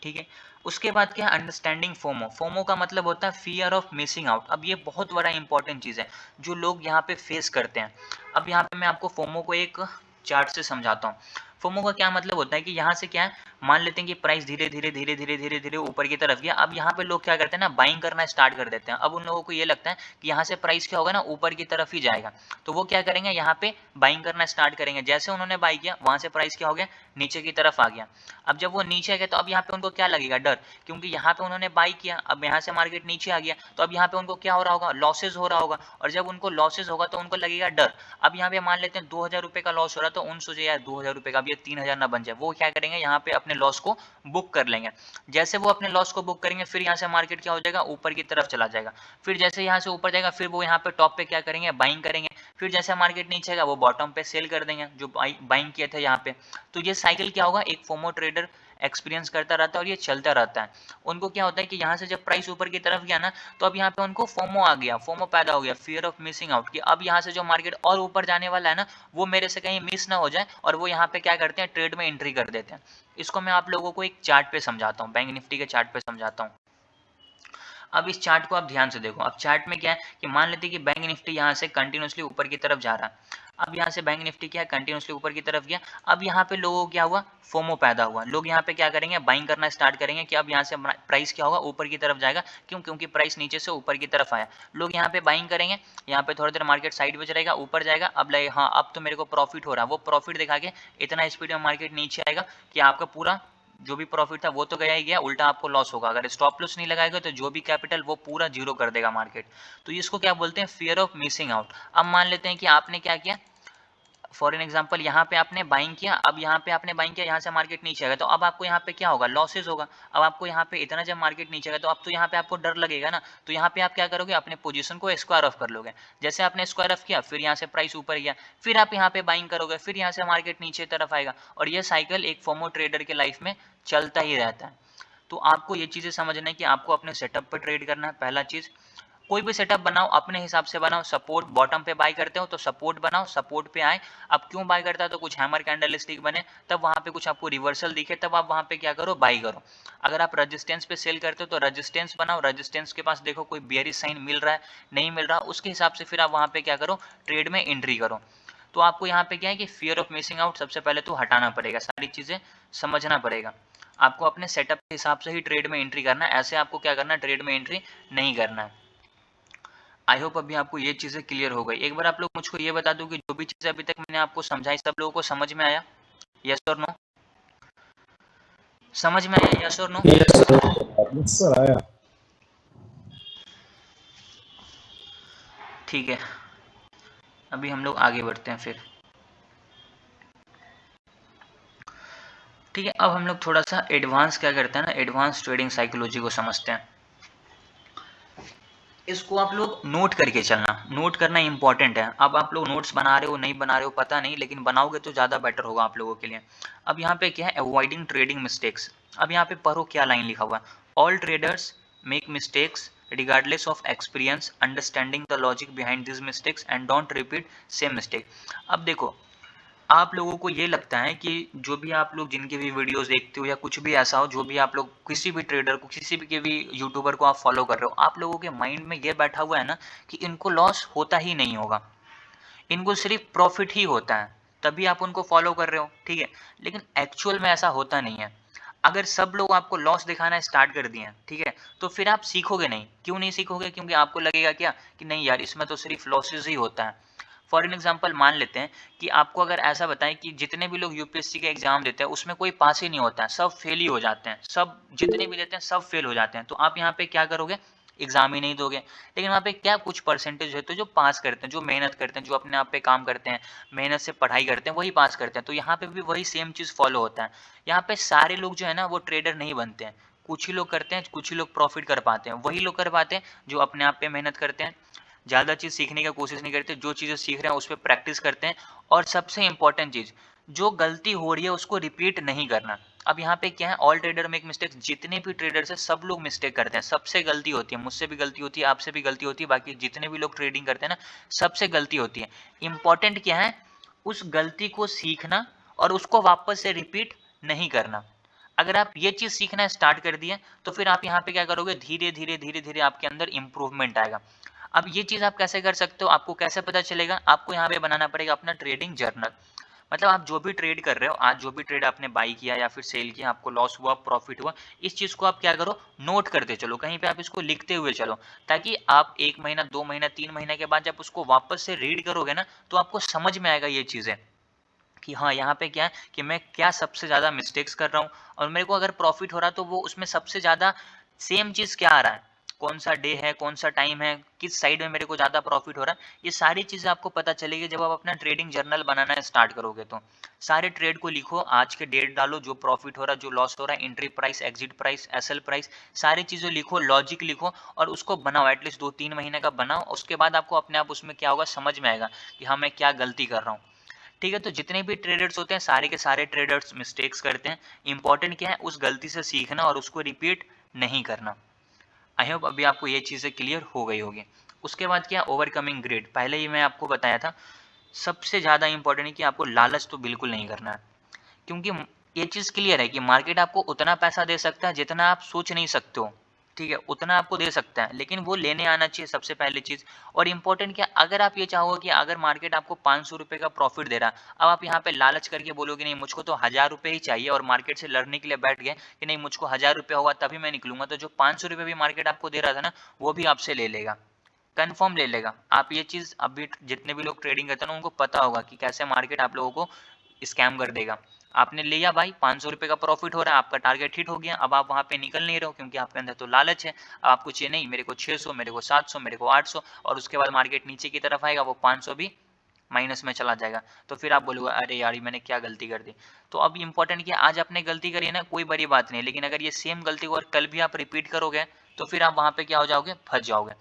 A: ठीक है। उसके बाद क्या है, अंडरस्टैंडिंग फोमो। फोमो का मतलब होता है फियर ऑफ मिसिंग आउट। अब ये बहुत बड़ा इंपॉर्टेंट चीज़ है जो लोग यहाँ पे फेस करते हैं। अब यहाँ पे मैं आपको फोमो को एक चार्ट से समझाता हूँ। फोमो का क्या मतलब होता है कि यहाँ से क्या है, मान लेते हैं कि प्राइस धीरे धीरे धीरे धीरे धीरे धीरे ऊपर की तरफ गया। अब यहाँ पे लोग क्या करते हैं ना, बाइंग करना स्टार्ट कर देते हैं। अब उन लोगों को ये लगता है कि यहाँ से प्राइस क्या होगा ना, ऊपर की तरफ ही जाएगा। तो वो क्या करेंगे, यहाँ पे बाइंग करना स्टार्ट करेंगे। जैसे उन्होंने बाई किया, वहाँ से प्राइस क्या हो गया, नीचे की तरफ आ गया। अब जब वो नीचे गए तो अब यहाँ पे उनको क्या लगेगा, डर, क्योंकि यहाँ पे उन्होंने बाई किया, अब यहाँ से मार्केट नीचे आ गया, तो अब यहाँ पे उनको क्या हो रहा होगा, लॉसेज हो रहा होगा। और जब उनको लॉसेज होगा तो उनको लगेगा डर। अब यहाँ पे मान लेते हैं 2,000 रुपये का लॉस हो रहा है, तो उन सोचे यार 2,000 रुपये का, अब ये 3,000 ना बन जाए। वो क्या करेंगे, यहाँ पे अपने लॉस को बुक कर लेंगे। जैसे वो अपने लॉस को बुक करेंगे, फिर यहाँ से मार्केट क्या हो जाएगा, ऊपर की तरफ चला जाएगा। फिर जैसे यहाँ से ऊपर जाएगा, फिर वो यहाँ पे टॉप पे क्या करेंगे, बाइंग करेंगे। फिर जैसे मार्केट नीचे आएगा, वो बॉटम पे सेल कर देंगे जो बाइंग किए थे यहाँ पे। तो ये साइकिल क्या होगा, एक फोमो ट्रेडर एक्सपीरियंस करता रहता है और ये चलता रहता है। उनको क्या होता है कि यहाँ से जब प्राइस ऊपर की तरफ गया ना, तो अब यहाँ पे उनको फोमो आ गया, फोमो पैदा हो गया, फियर ऑफ मिसिंग आउट, कि अब यहाँ से जो मार्केट और ऊपर जाने वाला है ना, वो मेरे से कहीं मिस ना हो जाए। और वो यहाँ पे क्या करते हैं, ट्रेड में एंट्री कर देते हैं। इसको मैं आप लोगों को एक चार्ट पे समझाता हूँ, बैंक निफ्टी के चार्ट पे समझाता हूँ। अब इस चार्ट को आप ध्यान से देखो। अब चार्ट में क्या है कि मान लेते हैं कि बैंक निफ्टी यहाँ से कंटिन्यूसली ऊपर की तरफ जा रहा है। अब यहाँ से बैंक निफ्टी क्या है, कंटिन्यूसली ऊपर की तरफ गया। अब यहाँ पे लोगों को क्या हुआ, फोमो पैदा हुआ। लोग यहाँ पे क्या करेंगे, बाइंग करना स्टार्ट करेंगे कि अब यहाँ से प्राइस क्या होगा, ऊपर की तरफ जाएगा। क्यों, क्योंकि प्राइस नीचे से ऊपर की तरफ आया। लोग यहाँ पे बाइंग करेंगे, यहाँ पे थोड़ी देर मार्केट साइड में रहेगा, ऊपर जाएगा। अब लगे हाँ, अब तो मेरे को प्रॉफिट हो रहा है। वो प्रॉफिट दिखा के इतना स्पीड में मार्केट नीचे आएगा कि आपका पूरा जो भी प्रॉफिट था वो तो गया ही गया, उल्टा आपको लॉस होगा। अगर स्टॉप लॉस नहीं लगाएगा तो जो भी कैपिटल वो पूरा जीरो कर देगा मार्केट। तो इसको क्या बोलते हैं, फियर ऑफ मिसिंग आउट। अब मान लेते हैं कि आपने क्या किया, फॉर एन एग्जांपल यहाँ पे आपने बाइंग किया, अब यहाँ पे आपने बाइंग किया, यहाँ से मार्केट नीचे आएगा तो अब आपको यहाँ पे क्या होगा, लॉसेज होगा। अब आपको यहाँ पे इतना जब मार्केट नीचे आएगा तो अब तो यहाँ पे आपको डर लगेगा ना, तो यहाँ पे आप क्या करोगे, अपने पोजीशन को स्क्वायर ऑफ कर लोगे। जैसे आपने स्क्वायर ऑफ किया, फिर यहाँ से प्राइस ऊपर गया, फिर आप यहाँ पे बाइंग करोगे, फिर यहाँ से मार्केट नीचे तरफ आएगा, और ये साइकिल एक फोमो ट्रेडर के लाइफ में चलता ही रहता है। तो आपको ये चीज़ें समझना है कि आपको अपने सेटअप पर ट्रेड करना है। पहला चीज़, कोई भी सेटअप बनाओ अपने हिसाब से बनाओ। सपोर्ट बॉटम पे बाय करते हो तो सपोर्ट बनाओ, सपोर्ट पे आए। अब क्यों बाय करता है, तो कुछ हैमर कैंडलस्टिक बने, तब वहाँ पे कुछ आपको रिवर्सल दिखे, तब आप वहाँ पे क्या करो, बाय करो। अगर आप रेजिस्टेंस पे सेल करते हो तो रेजिस्टेंस बनाओ, रेजिस्टेंस के पास देखो कोई बेयरिश साइन मिल रहा है, नहीं मिल रहा, उसके हिसाब से फिर आप वहाँ पे क्या करो, ट्रेड में एंट्री करो। तो आपको यहाँ पे क्या है कि फियर ऑफ मिसिंग आउट सबसे पहले तो हटाना पड़ेगा, सारी चीज़ें समझना पड़ेगा। आपको अपने सेटअप के हिसाब से ही ट्रेड में एंट्री करना है, ऐसे आपको क्या करना है, ट्रेड में एंट्री नहीं करना है। आई होप अभी आपको ये चीज़ें क्लियर हो गई। एक बार आप लोग मुझको ये बता दो कि जो भी चीज़ अभी तक मैंने आपको समझाई सब लोगों को समझ में आया, यस और नो? समझ में आया, यस और नो?
B: यस सर आया।
A: ठीक है, अभी हम लोग आगे बढ़ते हैं फिर। ठीक है, अब हम लोग थोड़ा सा एडवांस क्या करते हैं ना, एडवांस ट्रेडिंग साइकोलॉजी को समझते हैं। इसको आप लोग नोट करके चलना, नोट करना इंपॉर्टेंट है। अब आप लोग नोट्स बना रहे हो नहीं बना रहे हो पता नहीं, लेकिन बनाओगे तो ज़्यादा बेटर होगा आप लोगों के लिए। अब यहाँ पे क्या है, अवॉइडिंग ट्रेडिंग मिस्टेक्स। अब यहाँ पे पढ़ो क्या लाइन लिखा हुआ है, all traders make mistakes regardless of experience, understanding the logic behind these mistakes and don't repeat same mistake। अब देखो, आप लोगों को ये लगता है कि जो भी आप लोग जिनके भी वीडियोस देखते हो या कुछ भी ऐसा हो, जो भी आप लोग किसी भी ट्रेडर को, किसी भी के भी यूट्यूबर को आप फॉलो कर रहे हो, आप लोगों के माइंड में ये बैठा हुआ है ना कि इनको लॉस होता ही नहीं होगा, इनको सिर्फ प्रॉफिट ही होता है, तभी आप उनको फॉलो कर रहे हो। ठीक है, लेकिन एक्चुअल में ऐसा होता नहीं है। अगर सब लोग आपको लॉस दिखाना स्टार्ट कर दिए, ठीक है, तो फिर आप सीखोगे नहीं। क्यों नहीं सीखोगे, क्योंकि आपको लगेगा क्या कि नहीं यार इसमें तो सिर्फ लॉसेज ही होता है। फॉर एन एग्जाम्पल मान लेते हैं कि आपको अगर ऐसा बताएं कि जितने भी लोग यूपीएससी के एग्जाम देते हैं उसमें कोई पास ही नहीं होता है, सब फेल ही हो जाते हैं, सब जितने भी देते हैं सब फेल हो जाते हैं, तो आप यहाँ पे क्या करोगे, एग्जाम ही नहीं दोगे। लेकिन वहाँ पे क्या कुछ परसेंटेज है तो जो पास करते हैं, जो मेहनत करते हैं, जो अपने आप पे काम करते हैं, मेहनत से पढ़ाई करते हैं, वही पास करते हैं। तो यहाँ पे भी वही सेम चीज़ फॉलो होता है। यहाँ पे सारे लोग जो है ना वो ट्रेडर नहीं बनते हैं, कुछ ही लोग करते हैं, कुछ ही लोग प्रॉफिट कर पाते हैं। वही लोग कर पाते हैं जो अपने आप पे मेहनत करते हैं, ज़्यादा चीज़ सीखने की कोशिश नहीं करते, जो चीज़ें सीख रहे हैं उस पर प्रैक्टिस करते हैं, और सबसे इंपॉर्टेंट चीज़, जो गलती हो रही है उसको रिपीट नहीं करना। अब यहाँ पे क्या है, ऑल ट्रेडर मेक मिस्टेक्स, जितने भी ट्रेडर्स हैं सब लोग मिस्टेक करते हैं, सबसे गलती होती है, मुझसे भी गलती होती है, आपसे भी गलती होती है, बाकी जितने भी लोग ट्रेडिंग करते हैं ना सबसे गलती होती है। इंपॉर्टेंट क्या है, उस गलती को सीखना और उसको वापस से रिपीट नहीं करना। अगर आप ये चीज़ सीखना स्टार्ट कर दिए तो फिर आप यहाँ पे क्या करोगे, धीरे धीरे धीरे धीरे आपके अंदर इंप्रूवमेंट आएगा। अब ये चीज़ आप कैसे कर सकते हो, आपको कैसे पता चलेगा, आपको यहाँ पे बनाना पड़ेगा अपना ट्रेडिंग जर्नल। मतलब आप जो भी ट्रेड कर रहे हो, आज जो भी ट्रेड आपने बाई किया या फिर सेल किया, आपको लॉस हुआ प्रॉफिट हुआ, इस चीज़ को आप क्या करो, नोट करते चलो, कहीं पे आप इसको लिखते हुए चलो, ताकि आप 1 महीना 2 महीना 3 महीने के बाद जब उसको वापस से रीड करोगे ना तो आपको समझ में आएगा ये चीज़ें कि हाँ यहाँ पे क्या है कि मैं क्या सबसे ज़्यादा मिस्टेक्स कर रहा हूँ, और मेरे को अगर प्रॉफिट हो रहा है तो वो उसमें सबसे ज़्यादा सेम चीज़ क्या आ रहा है, कौन सा डे है, कौन सा टाइम है, किस साइड में मेरे को ज़्यादा प्रॉफिट हो रहा है। ये सारी चीज़ें आपको पता चलेगी जब आप अपना ट्रेडिंग जर्नल बनाना स्टार्ट करोगे। तो सारे ट्रेड को लिखो, आज के डेट डालो, जो प्रॉफिट हो रहा है, जो लॉस हो रहा है, entry price, exit price, SL price, सारी चीज़ें लिखो, लॉजिक लिखो, और उसको बनाओ, एटलीस्ट 2-3 महीने का बनाओ। उसके बाद आपको अपने आप उसमें क्या होगा, समझ में आएगा कि हाँ मैं क्या गलती कर रहा हूँ। ठीक है, तो जितने भी ट्रेडर्स होते हैं सारे के सारे ट्रेडर्स मिस्टेक्स करते हैं। इंपॉर्टेंट क्या है, उस गलती से सीखना और उसको रिपीट नहीं करना। आई होप अभी आपको ये चीज़ें क्लियर हो गई होगी। उसके बाद क्या, ओवरकमिंग ग्रीड, पहले ही मैं आपको बताया था। सबसे ज़्यादा इंपॉर्टेंट है कि आपको लालच तो बिल्कुल नहीं करना है, क्योंकि ये चीज़ क्लियर है कि मार्केट आपको उतना पैसा दे सकता है जितना आप सोच नहीं सकते हो। ठीक है, उतना आपको दे सकता है, लेकिन वो लेने आना चाहिए सबसे पहली चीज़। और इम्पोर्टेंट क्या, अगर आप ये चाहोगे कि अगर मार्केट आपको 500 रुपये का प्रॉफिट दे रहा है, अब आप यहाँ पे लालच करके बोलोगे नहीं मुझको तो 1000 रुपये ही चाहिए, और मार्केट से लड़ने के लिए बैठ गए कि नहीं मुझको 1000 रुपये होगा तभी मैं निकलूंगा, तो जो 500 रुपये भी मार्केट आपको दे रहा था ना वो भी आपसे ले लेगा, कन्फर्म ले लेगा। आप ये चीज़ अभी जितने भी लोग ट्रेडिंग करते हैं ना उनको पता होगा कि कैसे मार्केट आप लोगों को स्कैम कर देगा। आपने लिया भाई, 500 रुपये का प्रॉफिट हो रहा है, आपका टारगेट हिट हो गया, अब आप वहाँ पे निकल नहीं रहे हो क्योंकि आपके अंदर तो लालच है। अब आपको चाहिए नहीं मेरे को 600, मेरे को 700, मेरे को 800, और उसके बाद मार्केट नीचे की तरफ आएगा वो 500 भी माइनस में चला जाएगा, तो फिर आप बोलोगे अरे यार मैंने क्या गलती कर दी। तो अब इम्पोर्टेंट कि आज आपने गलती करी है ना, कोई बड़ी बात नहीं, लेकिन अगर ये सेम गलती को और कल भी आप रिपीट करोगे तो फिर आप वहाँ पे क्या हो जाओगे, फंस जाओगे।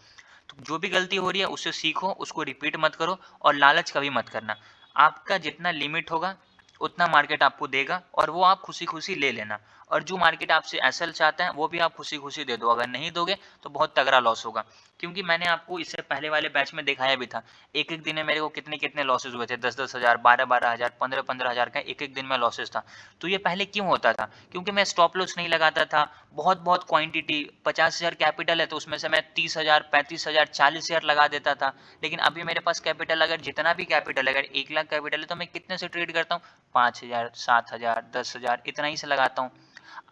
A: तो जो भी गलती हो रही है उससे सीखो, उसको रिपीट मत करो और लालच कभी मत करना। आपका जितना लिमिट होगा उतना मार्केट आपको देगा और वो आप खुशी खुशी ले लेना, और जो मार्केट आपसे एसएल चाहता है वो भी आप खुशी खुशी दे दो। अगर नहीं दोगे तो बहुत तगड़ा लॉस होगा, क्योंकि मैंने आपको इससे पहले वाले बैच में दिखाया भी था। एक एक दिन में मेरे को कितने कितने लॉसेज हुए थे, 10-10 हज़ार, 12-12 हज़ार, 15-15 हज़ार का एक एक दिन में लॉसेज था। तो ये पहले क्यों होता था, क्योंकि मैं स्टॉप लॉस नहीं लगाता था। बहुत क्वांटिटी 50,000 कैपिटल है तो उसमें से मैं 30,000, 35,000, 40,000 लगा देता था। लेकिन अभी मेरे पास कैपिटल, अगर जितना भी कैपिटल है, अगर 1 लाख कैपिटल है तो मैं कितने से ट्रेड करता हूँ, 5,000, 7,000, 10,000 इतना ही से लगाता हूँ।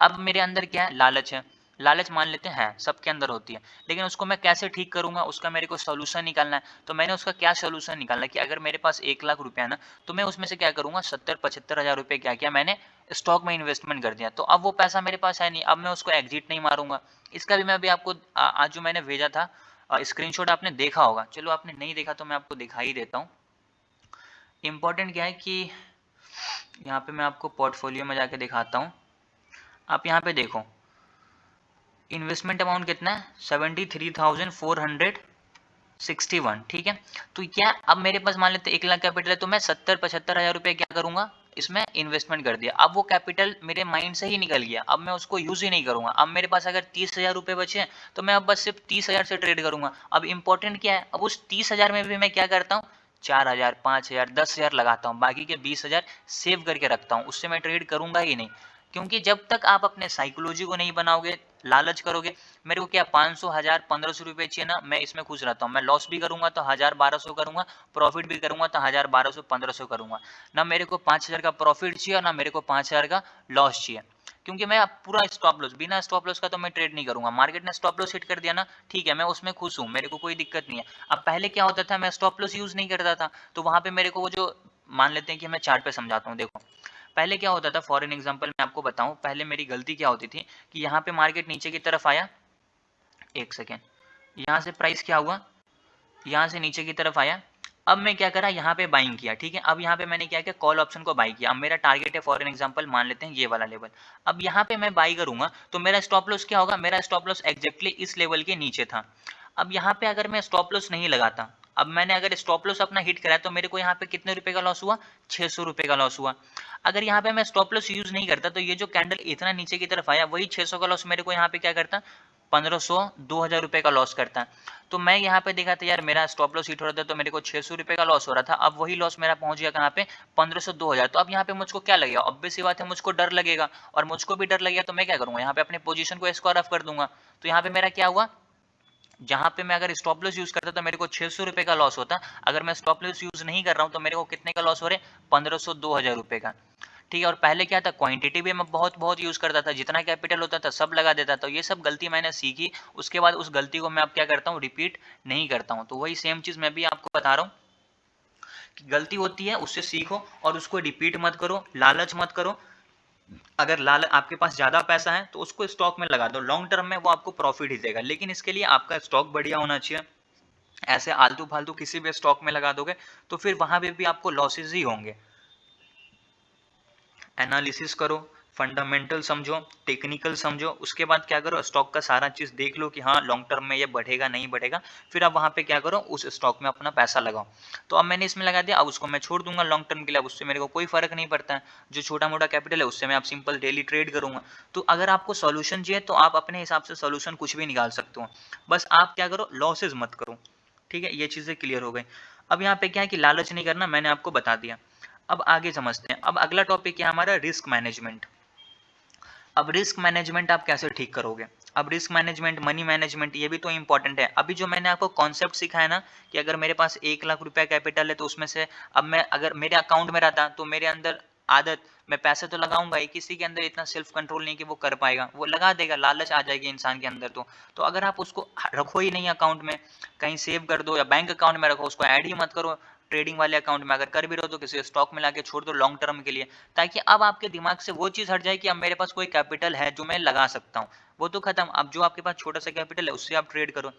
A: अब मेरे अंदर क्या है, लालच है। लालच मान लेते हैं सबके अंदर होती है, लेकिन उसको मैं कैसे ठीक करूंगा, उसका मेरे को सोल्यूशन निकालना है। तो मैंने उसका क्या सोल्यूशन निकाला कि अगर मेरे पास 1 लाख रुपया है ना, तो मैं उसमें से क्या करूंगा, 70-75 हज़ार रुपये क्या किया मैंने, स्टॉक में इन्वेस्टमेंट कर दिया। तो अब वो पैसा मेरे पास है नहीं, अब मैं उसको एग्जिट नहीं मारूंगा। इसका भी मैं अभी आपको आज जो मैंने भेजा था स्क्रीनशॉट आपने देखा होगा, चलो आपने नहीं देखा तो मैं आपको दिखा ही देता हूँ। इम्पोर्टेंट क्या है कि यहाँ पे मैं आपको पोर्टफोलियो में जाके दिखाता हूँ। आप यहाँ पे देखो इन्वेस्टमेंट अमाउंट कितना है, 73,461, ठीक है। तो क्या अब मेरे पास मान लेते 1 लाख कैपिटल है, तो मैं 70-75 हज़ार रुपये क्या करूंगा, इसमें इन्वेस्टमेंट कर दिया। अब वो कैपिटल मेरे माइंड से ही निकल गया, अब मैं उसको यूज ही नहीं करूंगा। अब मेरे पास अगर 30,000 रुपये बचे हैं तो मैं अब बस सिर्फ 30,000 से ट्रेड करूंगा। अब इंपॉर्टेंट क्या है, अब उस 30,000 में भी मैं क्या करता हूँ, 4,000, 5,000, 10,000 लगाता हूँ, बाकी के 20,000 सेव करके रखता हूँ, उससे मैं ट्रेड करूंगा ही नहीं। क्योंकि जब तक आप अपने साइकोलॉजी को नहीं बनाओगे, लालच करोगे, मेरे को क्या 500, 1000, 1500 रुपये चाहिए ना, मैं इसमें खुश रहता हूँ। मैं लॉस भी करूंगा तो 1000-1200 करूंगा, प्रॉफिट भी करूंगा तो 1000-1200-1500 करूंगा। ना मेरे को 5000 का प्रॉफिट चाहिए और ना मेरे को 5000 का लॉस चाहिए, क्योंकि मैं पूरा स्टॉप लॉस, बिना स्टॉप लॉस का तो मैं ट्रेड नहीं करूंगा। मार्केट ने स्टॉप लॉस हिट कर दिया ना, ठीक है, मैं उसमें खुश हूँ, मेरे को कोई दिक्कत नहीं है। अब पहले क्या होता था, मैं स्टॉप लॉस यूज नहीं करता था, तो वहां पे मेरे को वो जो, मान लेते हैं कि मैं चार्ट पे समझाता हूँ। देखो पहले क्या होता था, फॉर एन एग्जांपल मैं आपको बताऊं, पहले मेरी गलती क्या होती थी कि यहाँ पे मार्केट नीचे की तरफ आया, एक सेकेंड, यहाँ से प्राइस क्या हुआ, यहाँ से नीचे की तरफ आया। अब मैं क्या करा, यहाँ पे बाइंग किया, ठीक है। अब यहाँ पे मैंने क्या किया, कॉल ऑप्शन को बाई किया। अब मेरा टारगेट है फॉर एन एग्जांपल मान लेते हैं ये वाला लेवल। अब यहाँ पे मैं बाई करूंगा तो मेरा स्टॉप लॉस क्या होगा, मेरा स्टॉप लॉस एग्जैक्टली इस लेवल के नीचे था। अब यहाँ पे अगर मैं स्टॉप लॉस नहीं लगाता, अब मैंने अगर स्टॉप लॉस अपना हिट कराया तो मेरे को यहाँ पे कितने रुपए का लॉस हुआ, 600 रुपए का लॉस हुआ। अगर यहाँ पे मैं स्टॉप लॉस यूज नहीं करता तो ये जो कैंडल इतना नीचे की तरफ आया, वही 600 का लॉस मेरे को यहाँ पे क्या करता, 1500, 2000 रुपए का लॉस करता है। तो मैं यहाँ पे देखा था यार मेरा स्टॉप लॉस हिट हो रहा था तो मेरे को 600 रुपए का लॉस हो रहा था। अब वही लॉस मेरा पहुंच गया कहाँ पे, 1500, 2000। तो अब यहाँ पे मुझको क्या लगेगा, ऑब्वियस सी बात है मुझको डर लगेगा, और मुझको भी डर लगेगा तो मैं क्या करूंगा, यहाँ पे अपने पोजीशन को स्क्वायर ऑफ कर दूंगा। तो यहाँ पे मेरा क्या हुआ, जहां पे मैं अगर स्टॉप लॉस यूज करता तो मेरे को 600 रुपए का लॉस होता, अगर मैं स्टॉप लॉस यूज नहीं कर रहा हूं तो मेरे को कितने का लॉस हो रहे, 1500, 2000 रुपए का, ठीक है। और पहले क्या था, क्वांटिटी भी मैं बहुत यूज करता था, जितना कैपिटल होता था सब लगा देता था। तो ये सब गलती मैंने सीखी, उसके बाद उस गलती को मैं अब क्या करता हूँ, रिपीट नहीं करता हूँ। तो वही सेम चीज मैं भी आपको बता रहा हूँ कि गलती होती है उससे सीखो और उसको रिपीट मत करो, लालच मत करो। अगर लाल आपके पास ज्यादा पैसा है तो उसको स्टॉक में लगा दो, लॉन्ग टर्म में वो आपको प्रॉफिट ही देगा, लेकिन इसके लिए आपका स्टॉक बढ़िया होना चाहिए। ऐसे आलतू फालतू किसी भी स्टॉक में लगा दोगे तो फिर वहां पे भी आपको लॉसेज ही होंगे। एनालिसिस करो, फंडामेंटल समझो, टेक्निकल समझो, उसके बाद क्या करो, स्टॉक का सारा चीज देख लो कि हाँ लॉन्ग टर्म में ये बढ़ेगा नहीं बढ़ेगा, फिर आप वहां पे क्या करो, उस स्टॉक में अपना पैसा लगाओ। तो अब मैंने इसमें लगा दिया, अब उसको मैं छोड़ दूंगा लॉन्ग टर्म के लिए, अब उससे मेरे को कोई फर्क नहीं पड़ता है। जो छोटा मोटा कैपिटल है उससे मैं आप सिंपल डेली ट्रेड करूंगा। तो अगर आपको सोल्यूशन चाहिए तो आप अपने हिसाब से सोल्यूशन कुछ भी निकाल सकते हो, बस आप क्या करो, लॉसेज मत करो, ठीक है। ये चीजें क्लियर हो गई। अब यहाँ पे क्या है कि लालच नहीं करना, मैंने आपको बता दिया। अब आगे समझते हैं। अब अगला टॉपिक है हमारा रिस्क मैनेजमेंट। अब रिस्क मैनेजमेंट आप कैसे ठीक करोगे, अब रिस्क मैनेजमेंट, मनी मैनेजमेंट, ये भी तो इंपॉर्टेंट है। अभी जो मैंने आपको कॉन्सेप्ट सिखाया ना कि अगर मेरे पास 1 लाख रुपया कैपिटल है तो उसमें से अब मैं अगर मेरे अकाउंट में रहता तो मेरे अंदर आदत, मैं पैसे तो लगाऊंगा ही, किसी के अंदर इतना सेल्फ कंट्रोल नहीं कि वो कर पाएगा, वो लगा देगा, लालच आ जाएगी इंसान के अंदर। तो अगर आप उसको रखो ही नहीं अकाउंट में, कहीं सेव कर दो या बैंक अकाउंट में रखो, उसको ऐड ही मत करो, ट्रेडिंग वाले अकाउंट में, अगर कर भी रहे हो तो किसी स्टॉक में लाके छोड़ दो लॉन्ग टर्म के लिए, ताकि अब आपके दिमाग से वो चीज़ हट जाए कि अब मेरे पास कोई कैपिटल है जो मैं लगा सकता हूँ, वो तो खत्म। अब जो आपके पास छोटा सा कैपिटल है उससे आप ट्रेड करो।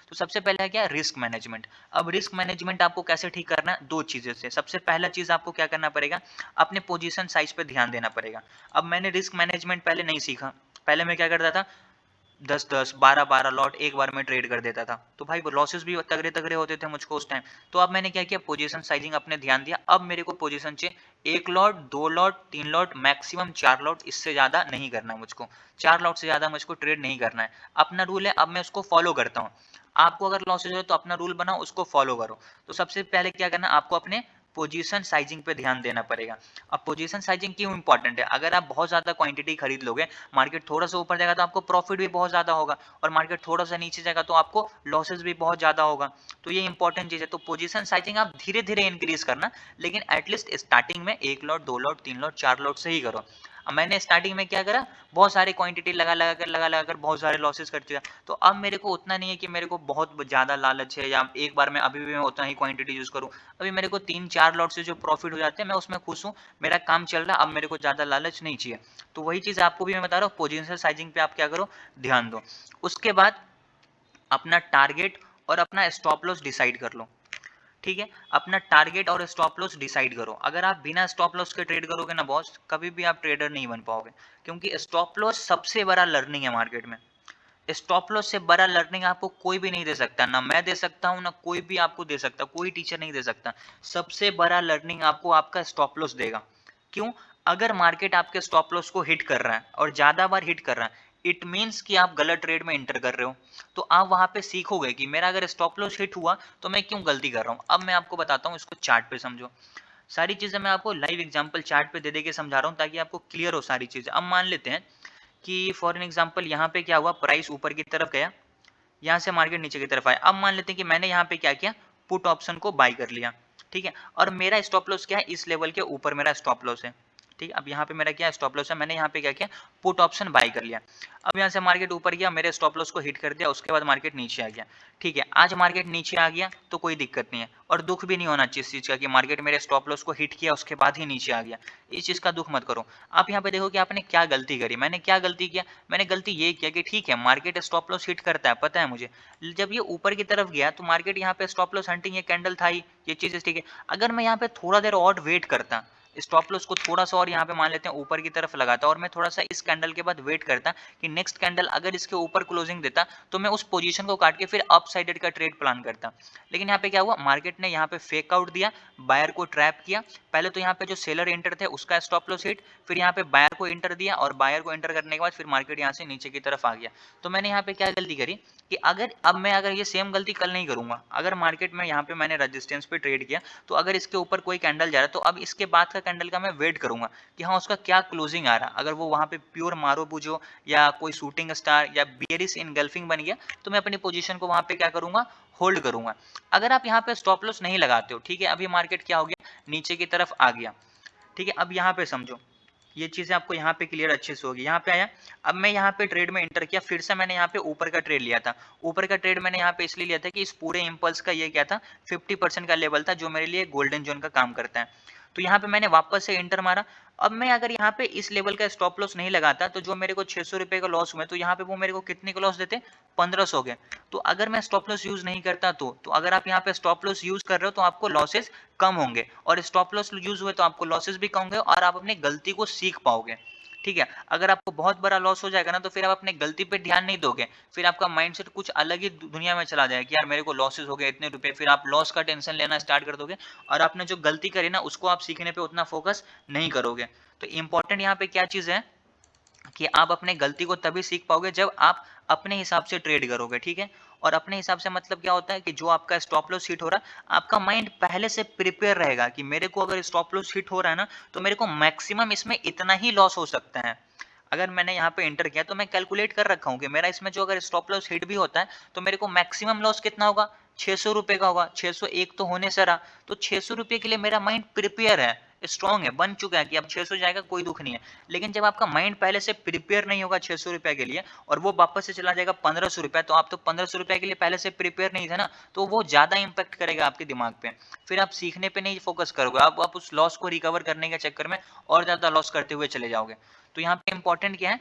A: तो सबसे पहले है क्या, रिस्क मैनेजमेंट। अब रिस्क मैनेजमेंट आपको कैसे ठीक करना है, दो चीज़ें से। सबसे पहला चीज़ आपको क्या करना पड़ेगा, अपने पोजीशन साइज पे ध्यान देना पड़ेगा। अब मैंने रिस्क मैनेजमेंट पहले नहीं सीखा, पहले मैं क्या करता था, 10-10, 12-12 लॉट एक बार में ट्रेड कर देता था, तो भाई लॉसेस भी तगड़े तगड़े होते थे मुझको उस टाइम। तो अब मैंने क्या किया, पोजीशन साइजिंग अपने ध्यान दिया। अब मेरे को पोजीशन चाहिए 1 lot, 2 lot, 3 lot, maximum 4 lot, इससे ज़्यादा नहीं करना है मुझको। 4 लॉट से ज़्यादा मुझको ट्रेड नहीं करना है। अपना रूल है, अब मैं उसको फॉलो करता हूँ। आपको अगर लॉसेज हो तो अपना रूल बनाओ, उसको फॉलो करो। तो सबसे पहले क्या करना, आपको अपने पोजीशन साइजिंग पे ध्यान देना पड़ेगा। अब पोजीशन साइजिंग क्यों इंपॉर्टेंट है, अगर आप बहुत ज़्यादा क्वांटिटी खरीद लोगे, मार्केट थोड़ा सा ऊपर जाएगा तो आपको प्रॉफिट भी बहुत ज़्यादा होगा, और मार्केट थोड़ा सा नीचे जाएगा तो आपको लॉसेस भी बहुत ज़्यादा होगा। तो ये इंपॉर्टेंट चीज़ है। तो पोजीशन साइजिंग आप धीरे धीरे इंक्रीज करना, लेकिन एटलीस्ट स्टार्टिंग में 1 लॉट, 2 लॉट, 3 लॉट, 4 लॉट से ही करो। अब मैंने स्टार्टिंग में क्या करा, बहुत सारी क्वांटिटी लगा कर बहुत सारे लॉसेस कर दिया। तो अब मेरे को उतना नहीं है कि मेरे को बहुत ज़्यादा लालच है या एक बार में अभी भी मैं उतना ही क्वांटिटी यूज़ करूँ। अभी मेरे को 3-4 लॉट से जो प्रॉफिट हो जाते हैं मैं उसमें खुश हूँ, मेरा काम चल रहा है, अब मेरे को ज़्यादा लालच नहीं चाहिए। तो वही चीज़ आपको भी मैं बता रहा हूँ, पोजीशन साइजिंग पे आप क्या करो, ध्यान दो। उसके बाद अपना टारगेट और अपना स्टॉप लॉस डिसाइड कर लो। ठीक है, अपना टारगेट और स्टॉप लॉस डिसाइड करो। अगर आप बिना स्टॉप लॉस के ट्रेड करोगे ना बॉस, कभी भी आप ट्रेडर नहीं बन पाओगे, क्योंकि स्टॉप लॉस सबसे बड़ा लर्निंग है मार्केट में। स्टॉप लॉस से बड़ा लर्निंग आपको कोई भी नहीं दे सकता, ना मैं दे सकता हूं, ना कोई भी आपको दे सकता, कोई टीचर नहीं दे सकता। सबसे बड़ा लर्निंग आपको आपका स्टॉप लॉस देगा। क्यों, अगर मार्केट आपके स्टॉप लॉस को हिट कर रहा है और ज्यादा बार हिट कर रहा है, इट मीन्स कि आप गलत ट्रेड में एंटर कर रहे हो। तो आप वहां पे सीखोगे कि मेरा अगर स्टॉप लॉस हिट हुआ तो मैं क्यों गलती कर रहा हूं। अब मैं आपको बताता हूं, इसको चार्ट पे समझो। सारी चीजें मैं आपको लाइव एग्जांपल चार्ट पे दे दे के समझा रहा हूं, ताकि आपको क्लियर हो सारी चीजें। अब मान लेते हैं कि फॉर एन एग्जांपल यहाँ पे क्या हुआ, प्राइस ऊपर की तरफ गया, यहाँ से मार्केट नीचे की तरफ आया। अब मान लेते हैं कि मैंने यहाँ पे क्या किया, पुट ऑप्शन को बाय कर लिया। ठीक है, और मेरा स्टॉप लॉस क्या है, इस लेवल के ऊपर मेरा स्टॉप लॉस है। ठीक है, अब यहाँ पे मेरा क्या स्टॉप लॉस है, मैंने यहाँ पे क्या किया, पुट ऑप्शन बाय कर लिया। अब यहाँ से मार्केट ऊपर गया, मेरे स्टॉप लॉस को हिट कर दिया, उसके बाद मार्केट नीचे आ गया। ठीक है, आज मार्केट नीचे आ गया तो कोई दिक्कत नहीं है, और दुख भी नहीं होना चाहिए इस चीज़ का कि मार्केट मेरे स्टॉप लॉस को हिट किया उसके बाद ही नीचे आ गया। इस चीज़ का दुख मत करो। आप यहाँ पे देखो कि आपने क्या गलती करी। मैंने क्या गलती किया, मैंने गलती ये किया कि ठीक है मार्केट स्टॉप लॉस हिट करता है, पता है मुझे। जब ये ऊपर की तरफ गया तो मार्केट यहाँ पे स्टॉप लॉस हंटिंग, ये कैंडल था ही, ये चीज़ ठीक है। अगर मैं यहाँ पे थोड़ा देर और वेट करता, स्टॉप लॉस को थोड़ा सा और यहाँ पे मान लेते हैं ऊपर की तरफ लगाता, और मैं थोड़ा सा इस कैंडल के बाद वेट करता कि नेक्स्ट कैंडल अगर इसके ऊपर क्लोजिंग देता, तो मैं उस पोजीशन को काट के फिर अप साइडेड का ट्रेड प्लान करता। लेकिन यहाँ पे क्या हुआ, मार्केट ने यहाँ पे फेक आउट दिया, बायर को ट्रैप किया। पहले तो यहाँ पे जो सेलर एंटर थे उसका स्टॉप लॉस हिट, फिर यहाँ पे बायर को एंटर दिया, और बायर को एंटर करने के बाद फिर मार्केट यहाँ से नीचे की तरफ आ गया। तो मैंने यहाँ पे क्या गलती करी कि अगर ये सेम गलती कल नहीं करूंगा। अगर मार्केट में यहाँ पे मैंने रेजिस्टेंस पे ट्रेड किया, तो अगर इसके ऊपर कोई कैंडल जा रहा है, तो अब इसके बाद का कैंडल का मैं वेट करूंगा कि हाँ उसका क्या क्लोजिंग आ रहा है। अगर वो वहाँ पे प्योर मारो बुझो या कोई शूटिंग स्टार या बियरिश इनगल्फिंग बन गया, तो मैं अपनी पोजीशन को वहाँ पे क्या करूंगा, होल्ड करूंगा। अगर आप यहाँ पे स्टॉप लॉस नहीं लगाते हो, ठीक है, अभी मार्केट क्या हो गया, नीचे की तरफ आ गया। ठीक है, अब यहाँ पे समझो, ये चीज़ें आपको यहाँ पे क्लियर अच्छे से होगी। यहाँ पे आया, अब मैं यहाँ पे ट्रेड में एंटर किया, फिर से मैंने यहाँ पे ऊपर का ट्रेड लिया था। ऊपर का ट्रेड मैंने यहाँ पे इसलिए लिया था कि इस पूरे इम्पल्स का ये क्या था, 50% का लेवल था, जो मेरे लिए गोल्डन जोन का काम करता है। तो यहाँ पे मैंने वापस से एंटर मारा। अब मैं अगर यहाँ पे इस लेवल का स्टॉप लॉस नहीं लगाता, तो जो मेरे को 600 रुपये का लॉस हुआ, तो यहाँ पे वो मेरे को कितने का लॉस देते, 1500 के। तो अगर मैं स्टॉप लॉस यूज नहीं करता, तो अगर आप यहाँ पे स्टॉप लॉस यूज कर रहे हो तो आपको लॉसेस कम होंगे, और स्टॉप लॉस यूज हुए तो आपको लॉसेस भी कम होंगे, और आप अपनी गलती को सीख पाओगे। ठीक है, अगर आपको बहुत बड़ा लॉस हो जाएगा ना, तो फिर आप अपने गलती पे ध्यान नहीं दोगे, फिर आपका माइंडसेट कुछ अलग ही दुनिया में चला जाएगा कि यार मेरे को लॉसेस हो गए इतने रुपए, फिर आप लॉस का टेंशन लेना स्टार्ट कर दोगे, और आपने जो गलती करी ना उसको आप सीखने पे उतना फोकस नहीं करोगे। तो इंपॉर्टेंट यहाँ पे क्या चीज़ है कि आप अपने गलती को तभी सीख पाओगे जब आप अपने हिसाब से ट्रेड करोगे। ठीक है, और अपने हिसाब से मतलब क्या होता है कि जो आपका स्टॉप लॉस हिट हो रहा है, आपका माइंड पहले से प्रिपेयर रहेगा कि मेरे को अगर स्टॉप लॉस हिट हो रहा है ना, तो मेरे को मैक्सिमम इसमें इतना ही लॉस हो सकता है। अगर मैंने यहाँ पे एंटर किया तो मैं कैलकुलेट कर रखा हूँ कि मेरा इसमें जो अगर स्टॉप लॉस हिट भी होता है, तो मेरे को मैक्सिमम लॉस कितना होगा, 600 रुपये का होगा। 601 तो होने से रहा, तो 600 रुपये के लिए मेरा माइंड प्रिपेयर है। स्ट्रॉन्ग है, बन चुका है कि अब 600 जाएगा कोई दुख नहीं है। लेकिन जब आपका माइंड पहले से प्रिपेयर नहीं होगा 600 रुपए के लिए और वो वापस से चला जाएगा 1500 रुपए, तो आप तो 1500 रुपए के लिए पहले से प्रिपेयर नहीं थे ना, तो वो ज़्यादा इम्पैक्ट करेगा आपके दिमाग पे। फिर आप सीखने पे नहीं फोकस करोगे, आप उस लॉस को रिकवर करने के चक्कर में और ज़्यादा लॉस करते हुए चले जाओगे। तो यहाँ पे इंपॉर्टेंट क्या है,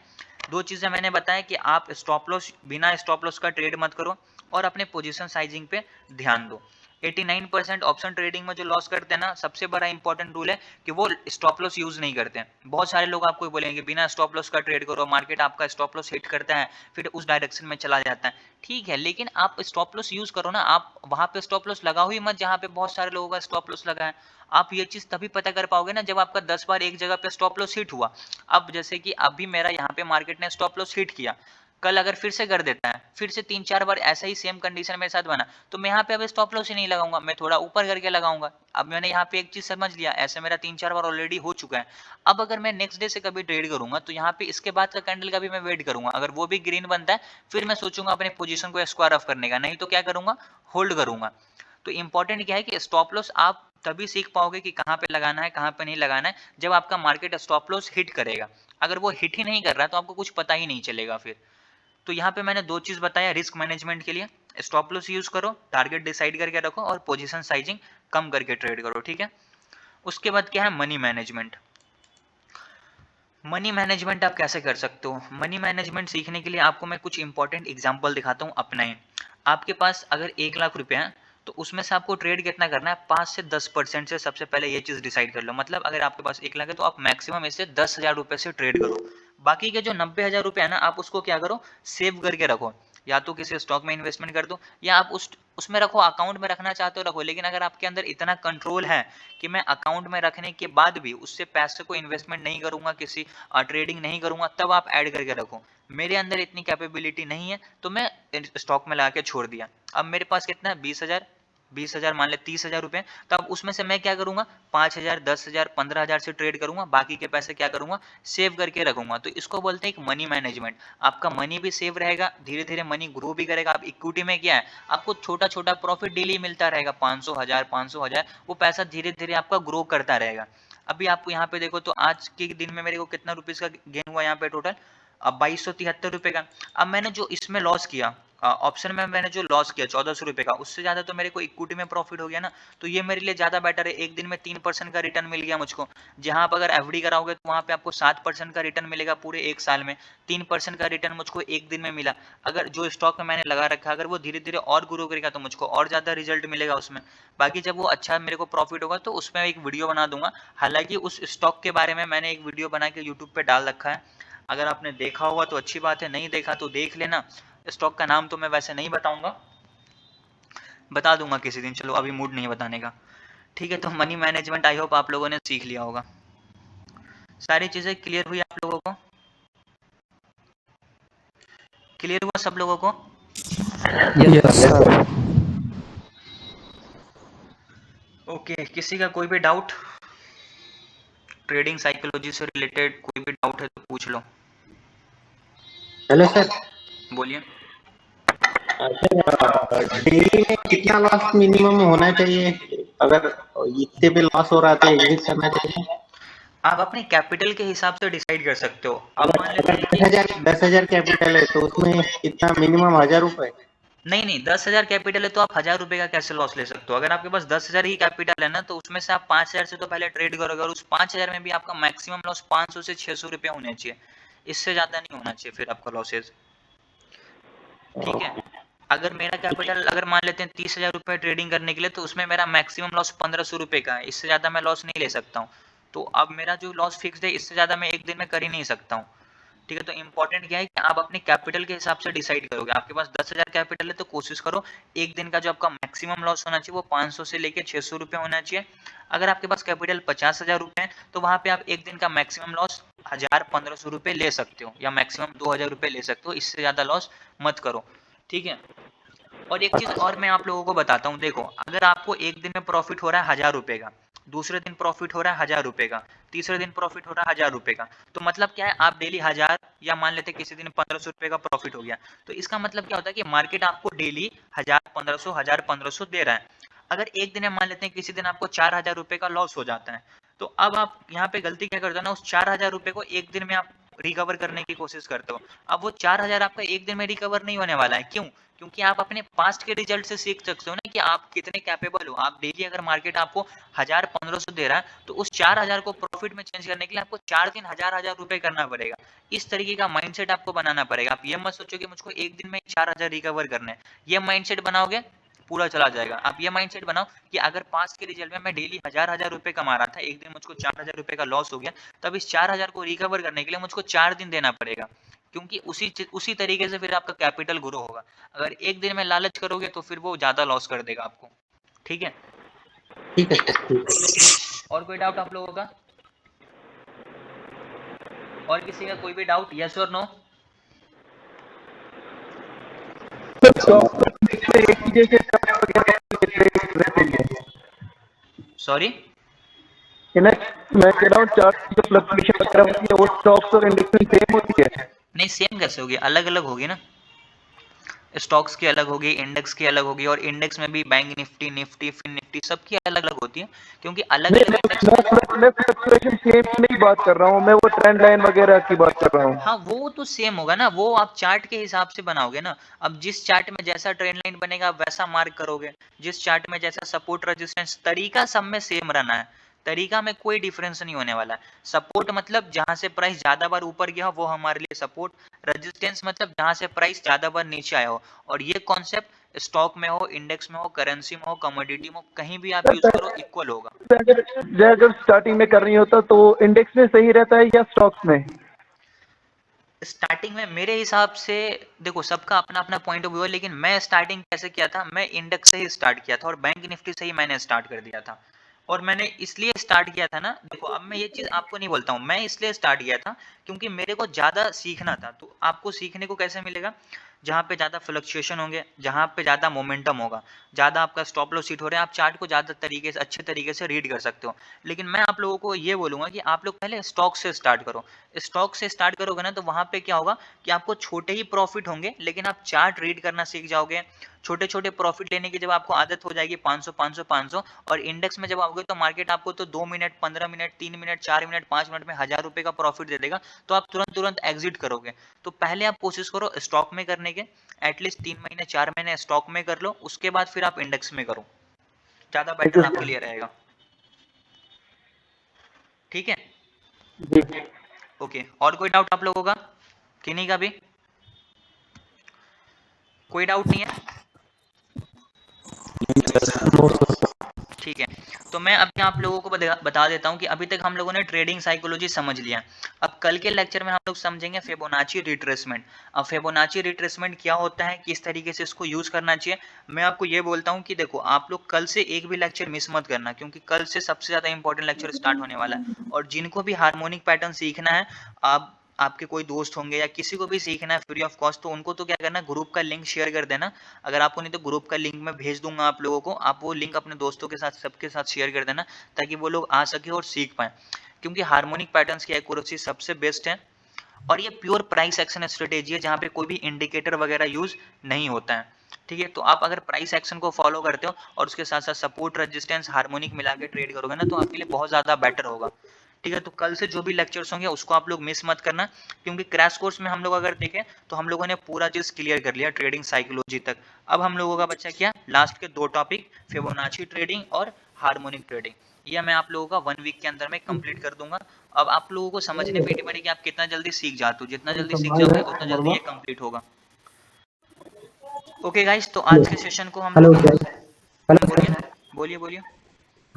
A: दो चीज़ें मैंने बताया कि आप स्टॉप लॉस, बिना स्टॉप लॉस का ट्रेड मत करो और अपने पोजीशन साइजिंग पे ध्यान दो। 89% ऑप्शन ट्रेडिंग में जो लॉस करते हैं ना, सबसे बड़ा इंपॉर्टेंट रूल है कि वो स्टॉप लॉस यूज नहीं करते हैं। बहुत सारे लोग आपको बोलेंगे बिना स्टॉप लॉस का ट्रेड करो, मार्केट आपका स्टॉप लॉस हिट करता है फिर उस डायरेक्शन में चला जाता है। ठीक है, लेकिन आप स्टॉप लॉस यूज करो ना, आप वहां पे स्टॉप लॉस लगाओ ही मत जहां पे बहुत सारे लोगों का स्टॉप लॉस लगा है। आप ये चीज तभी पता कर पाओगे ना जब आपका 10 बार एक जगह पे स्टॉप लॉस हिट हुआ। अब जैसे कि अभी मेरा यहाँ पे मार्केट ने स्टॉप लॉस हिट किया, कल अगर फिर से कर देता है, फिर से 3-4 बार ऐसा ही सेम कंडीशन मेरे साथ बना, तो मैं यहाँ पे अब स्टॉप लॉस ही नहीं लगाऊंगा, मैं थोड़ा ऊपर करके लगाऊंगा। अब मैंने यहाँ पे एक चीज समझ लिया, ऐसे मेरा 3-4 बार ऑलरेडी हो चुका है। अब अगर मैं नेक्स्ट डे से कभी ट्रेड करूंगा तो यहाँ पे इसके बाद का कैंडल का भी मैं वेट करूंगा, अगर वो भी ग्रीन बनता है फिर मैं सोचूंगा अपने पोजीशन को स्क्वायर ऑफ करने का, नहीं तो क्या करूंगा, होल्ड करूंगा। तो इंपॉर्टेंट क्या है कि स्टॉप लॉस आप तभी सीख पाओगे कि कहाँ पे लगाना है कहाँ पे नहीं लगाना है, जब आपका मार्केट स्टॉप लॉस हिट करेगा। अगर वो हिट ही नहीं कर रहा तो आपको कुछ पता ही नहीं चलेगा फिर। तो यहाँ पे मैंने दो चीज बताया रिस्क मैनेजमेंट के लिए, स्टॉप लॉस यूज करो, टारगेट डिसाइड करके रखो और पोजीशन साइजिंग कम करके ट्रेड करो, ठीक है। उसके बाद क्या है, मनी मैनेजमेंट। मनी मैनेजमेंट आप कैसे कर सकते हो, मनी मैनेजमेंट सीखने के लिए आपको मैं कुछ इंपॉर्टेंट एग्जांपल दिखाता हूँ अपना ही। आपके पास अगर 1 लाख रुपए है तो उसमें से आपको ट्रेड कितना करना है, 5 से 10% से सबसे पहले ये चीज डिसाइड कर लो। मतलब अगर आपके पास 1 लाख है तो आप मैक्सिमम इससे 10,000 रुपए से ट्रेड करो। बाकी के जो 90,000 रुपए है ना, आप उसको क्या करो, सेव करके रखो, या तो किसी स्टॉक में इन्वेस्टमेंट कर दो या आप उसमें रखो, अकाउंट में रखना चाहते हो रखो। लेकिन अगर आपके अंदर इतना कंट्रोल है कि मैं अकाउंट में रखने के बाद भी उससे पैसे को इन्वेस्टमेंट नहीं करूंगा, किसी ट्रेडिंग नहीं करूंगा, तब आप ऐड करके रखो। मेरे अंदर इतनी कैपेबिलिटी नहीं है तो मैं स्टॉक में लगा के छोड़ दिया। अब मेरे पास कितना है, 20,000 मान ले 30,000 रुपए, तो अब उसमें से मैं क्या करूंगा, 5,000 10,000 15,000 से ट्रेड करूंगा, बाकी के पैसे क्या करूंगा, सेव करके रखूंगा। तो इसको बोलते हैं एक मनी मैनेजमेंट। आपका मनी भी सेव रहेगा, धीरे धीरे मनी ग्रो भी करेगा। आप इक्विटी में क्या है, आपको छोटा छोटा प्रॉफिट डेली मिलता रहेगा, 500,000 वो पैसा धीरे धीरे आपका ग्रो करता रहेगा। अभी आप यहाँ पे देखो तो आज के दिन में मेरे को कितना रुपीज का गेन हुआ यहाँ पे टोटल, अब 2273 रुपए का। अब मैंने जो इसमें लॉस किया, ऑप्शन में मैंने जो लॉस किया 1400 रुपए का, उससे ज्यादा तो मेरे को इक्विटी में प्रॉफिट हो गया ना। तो ये मेरे लिए ज्यादा बेटर है, एक दिन में 3% का रिटर्न मिल गया मुझको। जहां आप अगर एफडी कराओगे तो वहां पे आपको 7% का रिटर्न मिलेगा पूरे एक साल में, 3% का रिटर्न मुझको एक दिन में मिला। अगर जो स्टॉक में मैंने लगा रखा है अगर वो धीरे धीरे और ग्रो करेगा तो मुझको और ज्यादा रिजल्ट मिलेगा उसमें। बाकी जब वो अच्छा मेरे को प्रॉफिट होगा तो उसमें एक वीडियो बना दूंगा। हालांकि उस स्टॉक के बारे में मैंने एक वीडियो बना के यूट्यूब पे डाल रखा है, अगर आपने देखा होगा तो अच्छी बात है, नहीं देखा तो देख लेना। स्टॉक का नाम तो मैं वैसे नहीं बताऊंगा, बता दूंगा किसी दिन, चलो अभी मूड नहीं बताने का, ठीक है। तो मनी मैनेजमेंट आई होप आप लोगों ने सीख लिया होगा। सारी चीजें क्लियर हुई आप लोगों को, क्लियर हुआ सब लोगों को?
B: Yes sir.
A: ओके, किसी का कोई भी डाउट, ट्रेडिंग साइकोलॉजी से रिलेटेड कोई भी डाउट है तो पूछ लो।
B: Hello sir.
A: बोलिए।
B: डेली में कितना लॉस मिनिमम होना चाहिए, अगर इतने पे लॉस हो रहा है तो एग्जिट करना चाहिए?
A: आप अपने कैपिटल के हिसाब से डिसाइड कर सकते हो। अब मान लेते
B: अगर
A: हैं कि
B: 10,000 कैपिटल है तो उसमें कितना मिनिमम 1,000 रुपए?
A: नहीं 10,000 कैपिटल है तो आप 1,000 रुपए का कैसे लॉस ले सकते हो। अगर आपके पास 10,000 ही कैपिटल है ना तो उसमें से आप 5,000 से तो पहले ट्रेड करोगे और उस 5,000 में भी आपका मैक्सिमम लॉस 500 से 600 रुपए होने चाहिए, इससे ज्यादा नहीं होना चाहिए फिर आपका लॉसेज, ठीक है। अगर मेरा कैपिटल अगर मान लेते हैं 30,000 रुपए ट्रेडिंग करने के लिए तो उसमें मेरा मैक्सिमम लॉस 1,500 रुपए का है, इससे ज्यादा मैं लॉस नहीं ले सकता हूँ। तो अब मेरा जो लॉस फिक्स्ड है इससे ज्यादा मैं एक दिन में कर ही नहीं सकता हूँ, ठीक है। तो इंपॉर्टेंट क्या है कि आप अपने कैपिटल के हिसाब से डिसाइड करोगे। आपके पास 10,000 कैपिटल है तो कोशिश करो एक दिन का जो आपका मैक्सिमम लॉस होना चाहिए वो 500 से लेके 600 रुपए होना चाहिए। अगर आपके पास कैपिटल 50,000 रुपए है तो वहां पे आप एक दिन का मैक्सिमम लॉस 1,000-1,500 रुपए ले सकते हो या मैक्सिमम 2,000 रुपए ले सकते हो, इससे ज्यादा लॉस मत करो, ठीक है। और एक चीज और मैं आप लोगों को बताता हूँ, देखो अगर आपको एक दिन में प्रॉफिट हो रहा है 1,000 रुपए का, दूसरे दिन प्रॉफिट हो रहा है 1,000 रुपए का, तीसरे दिन प्रॉफिट हो रहा है 1,000 रुपए का, तो मतलब क्या है, आप डेली 1,000 या मान लेते किसी दिन 1,500 रुपए का प्रॉफिट हो गया, तो इसका मतलब क्या होता है कि मार्केट आपको डेली 1,000 1,500 दे रहा है। अगर एक दिन में मान लेते हैं किसी दिन आपको 4,000 रुपए का लॉस हो जाता है, तो अब आप यहाँ पे गलती क्या करते हो ना, उस 4000 रुपए को एक दिन में आप रिकवर करने की कोशिश करते हो। अब वो 4000 आपका एक दिन में रिकवर नहीं होने वाला है, क्यों? क्योंकि आप अपने पास्ट के रिजल्ट से सीख सकते हो ना कि आप कितने कैपेबल हो। आप डेली अगर मार्केट आपको 1000-1500 दे रहा है, तो उस 4000 को प्रॉफिट में चेंज करने के लिए आपको 4 दिन 1000 रुपए करना पड़ेगा। इस तरीके का माइंडसेट आपको बनाना पड़ेगा। आप ये मत सोचो कि मुझको एक दिन में 4000 रिकवर करना है। ये माइंडसेट बनाओगे, पूरा चला जाएगा। आप ये माइंडसेट बनाओ कि अगर पास्ट के रिजल्ट में मैं डेली 1000 रुपए कमा रहा था, एक दिन मुझको 4000 रुपए का लॉस हो गया, तब इस 4000 को रिकवर करने के लिए मुझको 4 दिन देना पड़ेगा, क्योंकि उसी तरीके से फिर आपका कैपिटल ग्रो होगा। अगर एक दिन में लालच करोगे तो फिर वो ज्यादा लॉस कर देगा आपको। ठीक है,
B: ठीक है सर, ठीक है।
A: और कोई डाउट आप लोगों का? और किसी का कोई भी डाउट? यस और नो? सॉरी,
E: मैं कह रहा हूँ चार्ट की जो फ्लक्चुएशन वगैरह होती है वो स्टॉक्स और इंडेक्स में सेम होती है?
A: नहीं सेम कैसे होगी, अलग अलग होगी ना। स्टॉक्स की अलग होगी, इंडेक्स की अलग होगी, और इंडेक्स में भी Bank Nifty, Nifty, Fin Nifty सबकी अलग अलग होती है, क्योंकि अलग
E: नहीं,
A: अलग इंडेक्स में।
E: मैं फ्लक्चुएशन सेम की नहीं बात कर रहा हूँ, मैं वो ट्रेंड लाइन वगैरह की बात कर रहा हूँ।
A: हाँ वो तो सेम होगा ना, वो आप चार्ट के हिसाब से बनाओगे ना। अब जिस चार्ट में जैसा ट्रेंड लाइन बनेगा आप वैसा मार्क करोगे, जिस चार्ट में जैसा सपोर्ट रेजिस्टेंस, तरीका सब में सेम रहना है, तरीका में कोई डिफरेंस नहीं होने वाला है। सपोर्ट मतलब जहां से प्राइस ज्यादा बार ऊपर गया हो वो हमारे लिए सपोर्ट, रेजिस्टेंस मतलब जहां से प्राइस ज्यादा बार नीचे आया हो। और ये कॉन्सेप्ट स्टॉक में हो, इंडेक्स में हो, करेंसी में हो, कमोडिटी में हो, कहीं भी आप यूज करो इक्वल होगा।
E: अगर स्टार्टिंग में करनी होता तो इंडेक्स में सही रहता है या स्टॉक्स में?
A: स्टार्टिंग में मेरे हिसाब से, देखो सबका अपना अपना पॉइंट ऑफ व्यू है, लेकिन मैं स्टार्टिंग कैसे किया था, मैं इंडेक्स से ही स्टार्ट किया था और बैंक निफ्टी से ही मैंने स्टार्ट कर दिया था। और मैंने इसलिए स्टार्ट किया था ना, देखो अब मैं ये चीज आपको नहीं बोलता हूँ, मैं इसलिए स्टार्ट किया था क्योंकि मेरे को ज्यादा सीखना था। तो आपको सीखने को कैसे मिलेगा? जहाँ पे ज्यादा फ्लक्चुएशन होंगे, जहाँ पे ज्यादा मोमेंटम होगा, ज्यादा आपका स्टॉप लॉस हिट हो रहा है, आप चार्ट को ज्यादा तरीके से, अच्छे तरीके से रीड कर सकते हो। लेकिन मैं आप लोगों को ये बोलूंगा कि आप लोग पहले स्टॉक से स्टार्ट करो। स्टॉक से स्टार्ट करोगे ना तो वहां पे क्या होगा कि आपको छोटे ही प्रॉफिट होंगे, लेकिन आप चार्ट रीड करना सीख जाओगे। छोटे छोटे प्रॉफिट लेने की जब आपको आदत हो जाएगी, 500 500 500, और इंडेक्स में जब आओगे तो मार्केट आपको तो 2 minute, 15 minute, 3 minute, 4 minute, 5 minute में 1000 रुपए का प्रॉफिट दे देगा, तो आप तुरंत तुरंत एग्जिट करोगे। तो पहले आप कोशिश करो स्टॉक में करने के, एटलीस्ट 3 महीने 4 महीने स्टॉक में कर लो, उसके बाद फिर आप इंडेक्स में करो, ज्यादा बेटर आपके लिए रहेगा। ठीक है, ओके। और कोई डाउट आप लोगों का? किन्हीं का भी कोई डाउट नहीं है? ठीक है, तो मैं अभी आप लोगों को बता देता हूं कि अभी तक हम लोगों ने ट्रेडिंग साइकोलॉजी समझ लिया। अब कल के लेक्चर में हम लोग समझेंगे फिबोनाची रिट्रेसमेंट। अब फिबोनाची रिट्रेसमेंट क्या होता है, किस तरीके से इसको यूज करना चाहिए, मैं आपको ये बोलता हूं कि देखो आप लोग कल से एक भी लेक्चर मिस मत करना, क्योंकि कल से सबसे ज्यादा इंपॉर्टेंट लेक्चर स्टार्ट होने वाला है। और जिनको भी हार्मोनिक पैटर्न सीखना है, आप आपके कोई दोस्त होंगे या किसी को भी सीखना है फ्री ऑफ कॉस्ट, तो उनको तो क्या करना, ग्रुप का लिंक शेयर कर देना। अगर आपको नहीं तो ग्रुप का लिंक मैं भेज दूंगा आप लोगों को, आप वो लिंक अपने दोस्तों के साथ, सबके साथ शेयर कर देना, ताकि वो लोग आ सके और सीख पाए। क्योंकि हार्मोनिक पैटर्न्स की एक्यूरेसी सबसे बेस्ट है, और ये प्योर प्राइस एक्शन स्ट्रेटेजी है जहाँ पे कोई भी इंडिकेटर वगैरह यूज नहीं होता है। ठीक है, तो आप अगर प्राइस एक्शन को फॉलो करते हो और उसके साथ साथ सपोर्ट, रेजिस्टेंस, हार्मोनिक मिला के ट्रेड करोगे ना, तो आपके लिए बहुत ज्यादा बेटर होगा। ठीक है, तो कल से जो भी लेक्चर्स होंगे उसको आप लोग मिस मत करना, क्योंकि क्रैश कोर्स में हम लोग अगर देखें तो हम लोगों ने पूरा चीज क्लियर कर लिया ट्रेडिंग साइकोलॉजी तक। अब हम लोगों का बच्चा क्या, लास्ट के 2 टॉपिक, फिबोनाची ट्रेडिंग और हार्मोनिक ट्रेडिंग, यह मैं आप लोगों का 1 वीक के अंदर में कंप्लीट कर दूंगा। अब आप लोगों को समझने पे डिपेंड है कि आप कितना जल्दी सीख जाते हो, जितना जल्दी सीख जाओगे उतना जल्दी ये कंप्लीट होगा। ओके गाइस, तो आज के सेशन को हम लोग, बोलिए बोलिए बोलिए।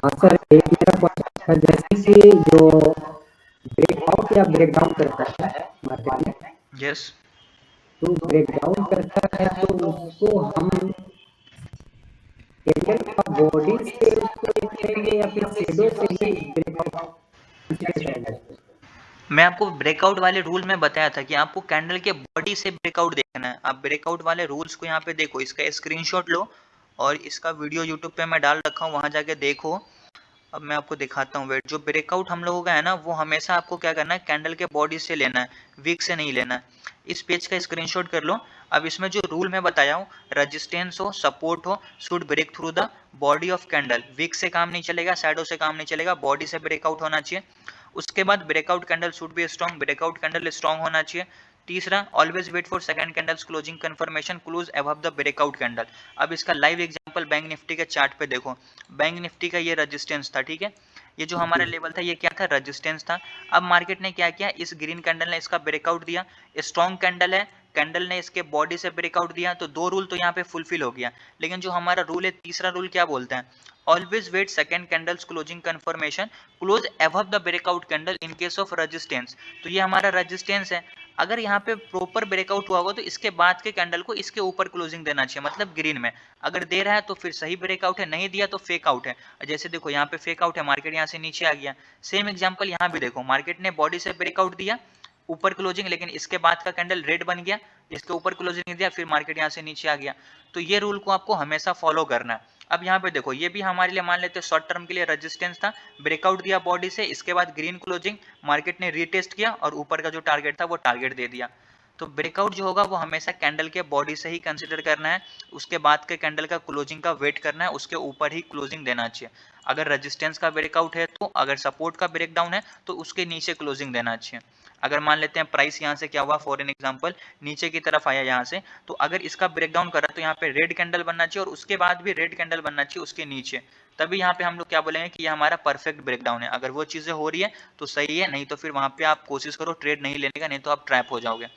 F: हाँ सर, एक मेरा क्वेश्चन था, जैसे कि जो ब्रेकआउट या ब्रेकडाउन करता है मार्केट में,
A: यस,
F: तो ब्रेकडाउन करता है तो उसको हम कैंडल का बॉडी से उसको देखेंगे या फिर शेडो से ही ब्रेकआउट कंसीडर करेंगे?
A: मैं आपको ब्रेकआउट वाले रूल में बताया था कि आपको कैंडल के बॉडी से ब्रेकआउट देखना है। आप ब्रेकआउट वाले रूल्स को यहाँ पे देखो, इसका स्क्रीनशॉट लो और इसका वीडियो यूट्यूब पे मैं डाल रखा हूँ, वहां जाके देखो अब मैं आपको दिखाता हूँ वेट। जो ब्रेकआउट हम लोगों का है ना, वो हमेशा आपको क्या करना है, कैंडल के बॉडी से लेना है, वीक से नहीं लेना है। इस पेज का स्क्रीनशॉट कर लो। अब इसमें जो रूल मैं बताया हूँ, रेजिस्टेंस हो, सपोर्ट हो, should break through the body of candle. Weak से काम नहीं चलेगा, शैडो से काम नहीं चलेगा, बॉडी से ब्रेकआउट होना चाहिए। उसके बाद breakout candle should be strong, breakout candle strong होना चाहिए। तीसरा, always wait for second candles closing confirmation close above the breakout candle. अब इसका लाइव एग्जांपल बैंक निफ्टी के चार्ट पे देखो। बैंक निफ्टी का ये रेजिस्टेंस था, ठीक है, ये जो हमारा लेवल था ये क्या था, रेजिस्टेंस था। अब मार्केट ने क्या किया, इस ग्रीन कैंडल ने इसका ब्रेकआउट दिया, स्ट्रॉन्ग कैंडल है, कैंडल ने इसके बॉडी से ब्रेकआउट दिया, तो दो रूल तो यहाँ पे फुलफिल हो गया। लेकिन जो हमारा रूल है, तीसरा रूल क्या बोलते हैं, always wait second candles closing confirmation close above the breakout candle in case of resistance. तो ये हमारा रेजिस्टेंस है, अगर यहाँ पे प्रॉपर ब्रेकआउट हुआ होगा तो इसके बाद के कैंडल को इसके ऊपर क्लोजिंग देना चाहिए, मतलब ग्रीन में। अगर दे रहा है तो फिर सही ब्रेकआउट है, नहीं दिया तो फेक आउट है। जैसे देखो यहाँ पे फेक आउट है, मार्केट यहाँ से नीचे आ गया। सेम एग्जांपल यहाँ भी देखो, मार्केट ने बॉडी से ब्रेकआउट दिया, ऊपर क्लोजिंग, लेकिन इसके बाद का कैंडल रेड बन गया, इसके ऊपर क्लोजिंग दिया, फिर मार्केट यहाँ से नीचे आ गया। तो ये रूल को आपको हमेशा फॉलो करना है। अब यहाँ पे देखो, ये भी हमारे लिए मान लेते हैं शॉर्ट टर्म के लिए रेजिस्टेंस था, ब्रेकआउट दिया बॉडी से, इसके बाद ग्रीन क्लोजिंग, मार्केट ने रीटेस्ट किया और ऊपर का जो टारगेट था वो टारगेट दे दिया। तो ब्रेकआउट जो होगा वो हमेशा कैंडल के बॉडी से ही कंसीडर करना है, उसके बाद के कैंडल का क्लोजिंग का वेट करना है, उसके ऊपर ही क्लोजिंग देना चाहिए। अगर रेजिस्टेंस का ब्रेकआउट है तो, अगर सपोर्ट का ब्रेकडाउन है तो उसके नीचे क्लोजिंग देना चाहिए। अगर मान लेते हैं प्राइस यहाँ से क्या हुआ, फॉर एन एग्जांपल नीचे की तरफ आया यहाँ से, तो अगर इसका ब्रेकडाउन कर रहा है तो यहाँ पे रेड कैंडल बनना चाहिए और उसके बाद भी रेड कैंडल बनना चाहिए उसके नीचे, तभी यहाँ पे हम लोग क्या बोलेंगे कि ये हमारा परफेक्ट ब्रेकडाउन है। अगर वो चीजें हो रही है तो सही है, नहीं तो फिर वहां पे आप कोशिश करो ट्रेड नहीं लेने का, नहीं तो आप ट्रैप हो जाओगे।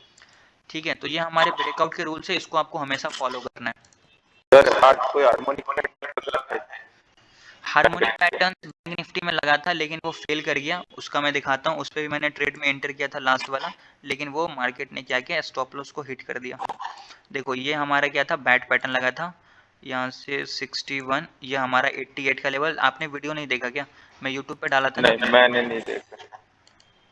A: ठीक है, तो ये हमारे ब्रेकआउट के रूल्स है, इसको आपको हमेशा फॉलो करना है।
C: सर आज कोई harmonic
A: harmonic pattern bank Nifty में लगा था लेकिन वो फेल कर गया, उसका मैं दिखाता हूँ। उस पर भी मैंने ट्रेड में एंटर किया था लास्ट वाला, लेकिन वो मार्केट ने क्या किया, स्टॉप लॉस को हिट कर दिया। देखो ये हमारा क्या था, बैट पैटर्न लगा था यहाँ से 61, ये हमारा 88 का लेवल। आपने वीडियो नहीं देखा क्या, मैं यूट्यूब पे डाला था ना?
C: नहीं, मैंने नहीं देखा।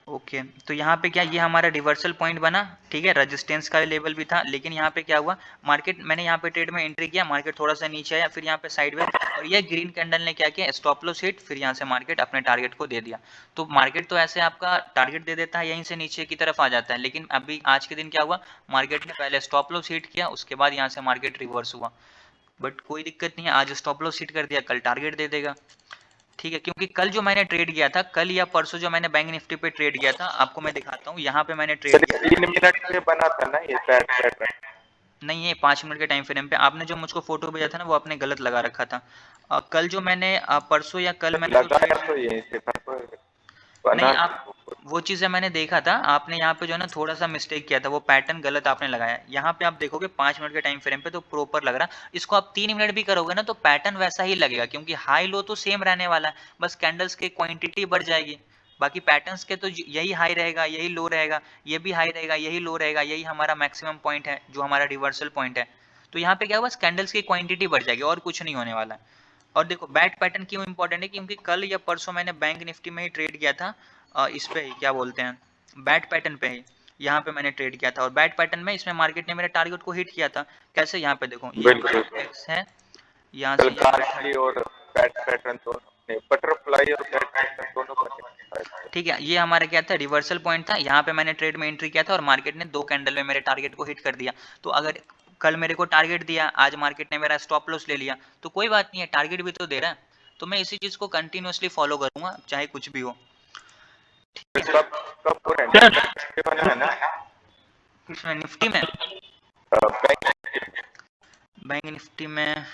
A: ओके, तो यहाँ पे क्या, ये हमारा रिवर्सल पॉइंट बना, ठीक है, रेजिस्टेंस का लेवल भी था, लेकिन यहाँ पे क्या हुआ, मार्केट, मैंने यहाँ पे ट्रेड में एंट्री किया, मार्केट थोड़ा सा नीचे आया, फिर यहाँ पे साइडवेज, और ये ग्रीन कैंडल ने क्या किया, स्टॉप लॉस हिट, फिर यहाँ से मार्केट अपने टारगेट को दे दिया। तो मार्केट तो ऐसे आपका टारगेट दे देता है, यहीं से नीचे की तरफ आ जाता है, लेकिन अभी आज के दिन क्या हुआ, मार्केट ने पहले स्टॉप लॉस हिट किया, उसके बाद यहाँ से मार्केट रिवर्स हुआ। बट कोई दिक्कत नहीं है, आज स्टॉप लॉस हिट कर दिया, कल टारगेट दे देगा। ठीक है, क्योंकि कल जो मैंने ट्रेड किया था, कल या परसों जो मैंने बैंक निफ्टी पे ट्रेड किया था, आपको मैं दिखाता हूँ, यहाँ पे मैंने ट्रेड किया
C: 3 मिनट में बना था ना ये पैटर्न?
A: नहीं, ये 5 मिनट के टाइम फ्रेम पे। आपने जो मुझको फोटो भेजा था ना, वो आपने गलत लगा रखा था। कल जो मैंने परसों या कल मैंने जो
C: लगाया
A: ट्रेड,
C: तो यहीं से था तो
A: नहीं,
C: बना।
A: आप वो चीज़ें मैंने देखा था, आपने यहाँ पे जो है ना थोड़ा सा मिस्टेक किया था, वो पैटर्न गलत आपने लगाया। यहाँ पे आप देखोगे 5 मिनट के टाइम फ्रेम पे तो प्रॉपर लग रहा, इसको आप 3 मिनट भी करोगे ना तो पैटर्न वैसा ही लगेगा, क्योंकि हाई लो तो सेम रहने वाला है, बस कैंडल्स की क्वांटिटी बढ़ जाएगी। बाकी पैटर्न्स के तो यही हाई रहेगा, यही लो रहेगा, ये भी हाई रहेगा, यही लो रहेगा, यही हमारा मैक्सिमम पॉइंट है जो हमारा रिवर्सल पॉइंट है। तो यहाँ पे क्या हुआ, बस कैंडल्स की क्वांटिटी बढ़ जाएगी और कुछ नहीं होने वाला है। और देखो बैट पैटर्न क्यों इंपॉर्टेंट है, क्योंकि कल या परसों मैंने बैंक निफ्टी में ही ट्रेड किया था, इस पे ही क्या बोलते हैं, बैट पैटर्न पे ही, यहाँ पे मैंने ट्रेड किया था, और बैट पैटर्न में इसमें मार्केट ने मेरे टारगेट को हिट किया था। कैसे, यहाँ पे देखो, ये हमारा इंडेक्स है, यहाँ से ये
C: गार्डली और बैट पैटर्न दोनों, बटरफ्लाई और बैट पैटर्न दोनों बने।
A: ठीक है, ये हमारा क्या था, रिवर्सल पॉइंट था, यहाँ पे मैंने ट्रेड में एंट्री किया था और मार्केट ने 2 कैंडल में मेरे टारगेट को हिट कर दिया। तो अगर कल मेरे को टारगेट दिया, आज मार्केट ने मेरा स्टॉप लॉस ले लिया, तो कोई बात नहीं है, टारगेट भी तो दे रहा है, तो मैं इसी चीज को कंटिन्यूअसली फॉलो करूंगा चाहे कुछ भी हो।
C: कब कब पूरा एंट्री बना है ना
A: किसमें, निफ्टी में? बैंक निफ्टी में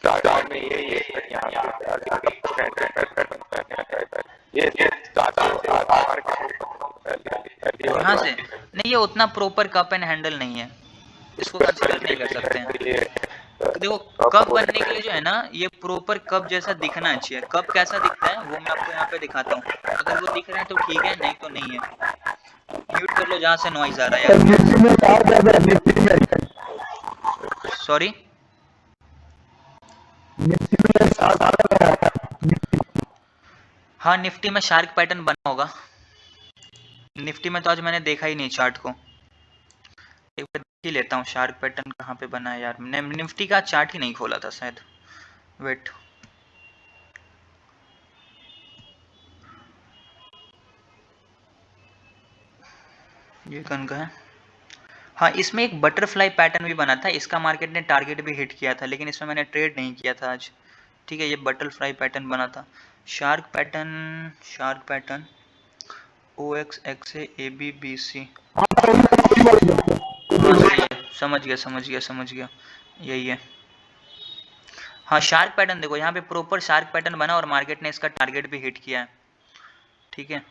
C: चार्ट में ये यहाँ पे पूरा एंट्री ये
A: यहाँ से नहीं, ये उतना प्रॉपर कप एंड हैंडल नहीं है, इसको कंसीडर नहीं कर सकते हैं। तो देखो कप बनने के लिए जो है ना, ये प्रॉपर कप जैसा दिखना चाहिए। कप कैसा दिखता है वो मैं आपको यहाँ पे दिखाता हूँ, अगर वो दिख रहा है तो ठीक है, नहीं तो नहीं है। म्यूट कर लो जहाँ से नॉइज आ रहा है। सॉरी, हाँ निफ्टी में शार्क पैटर्न बना होगा, निफ्टी में तो आज मैंने देखा ही नहीं चार्ट को, एक बार देख ही लेता हूँ शार्क पैटर्न कहाँ पे बना है यार। मैंने निफ्टी का चार्ट ही नहीं खोला था शायद, वेट, ये कौन का है? हाँ, इसमें एक बटरफ्लाई पैटर्न भी बना था, इसका मार्केट ने टारगेट भी हिट किया था, लेकिन इसमें मैंने ट्रेड नहीं किया था आज। ठीक है, ये बटरफ्लाई पैटर्न बना था। Shark pattern OXXA ABBC। समझ गया, यही है। हाँ, शार्क पैटर्न देखो, यहाँ पे प्रॉपर शार्क पैटर्न बना और मार्केट ने इसका टारगेट भी हिट किया है। ठीक है,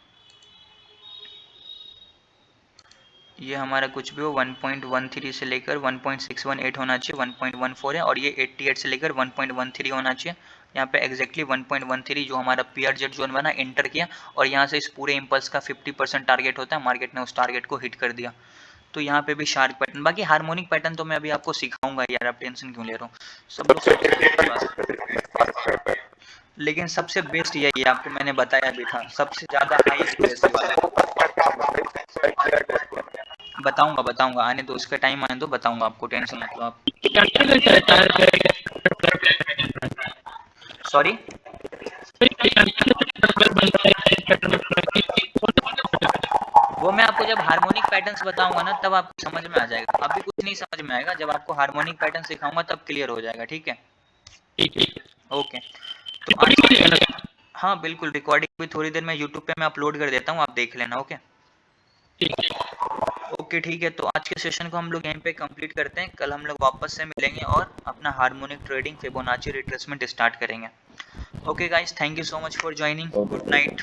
A: ये हमारा कुछ भी हो 1.13 से लेकर 1.618 होना चाहिए, 1.14 है, और ये 88 से लेकर 1.13 होना चाहिए। यहाँ पे एग्जैक्टली 1.13 जो हमारा PRZ जोन बना एंटर किया, और यहाँ से इस पूरे इम्पल्स का 50% टारगेट होता है, मार्केट ने उस टारगेट को हिट कर दिया। तो यहाँ पे भी शार्क पैटर्न, बाकी हार्मोनिक पैटर्न तो मैं अभी आपको सिखाऊंगा यार, आप टेंशन क्यों ले रहे हो, सब लोग। लेकिन सबसे बेस्ट यही है, आपको मैंने बताया भी था, सबसे ज्यादा हाई एक्यूरेसी वाला। बताऊंगा, आने दो, इसका टाइम आने दो, बताऊंगा आपको, टेंशन मत लो आप। सॉरी, वो मैं आपको जब हार्मोनिक पैटर्न्स बताऊंगा ना, तब आपको समझ में आ जाएगा, अभी कुछ नहीं समझ में आएगा, जब आपको हार्मोनिक पैटर्न सिखाऊंगा तब क्लियर हो जाएगा। ठीक है, ओके। तो आज, हाँ बिल्कुल, रिकॉर्डिंग भी थोड़ी देर में यूट्यूब पे मैं अपलोड कर देता हूँ, आप देख लेना। ओके, ठीक है। तो आज के सेशन को हम लोग यहीं पे कंप्लीट करते हैं, कल हम लोग वापस से मिलेंगे और अपना harmonic trading Fibonacci retracement start करेंगे। Okay guys, thank you so much for joining, good night.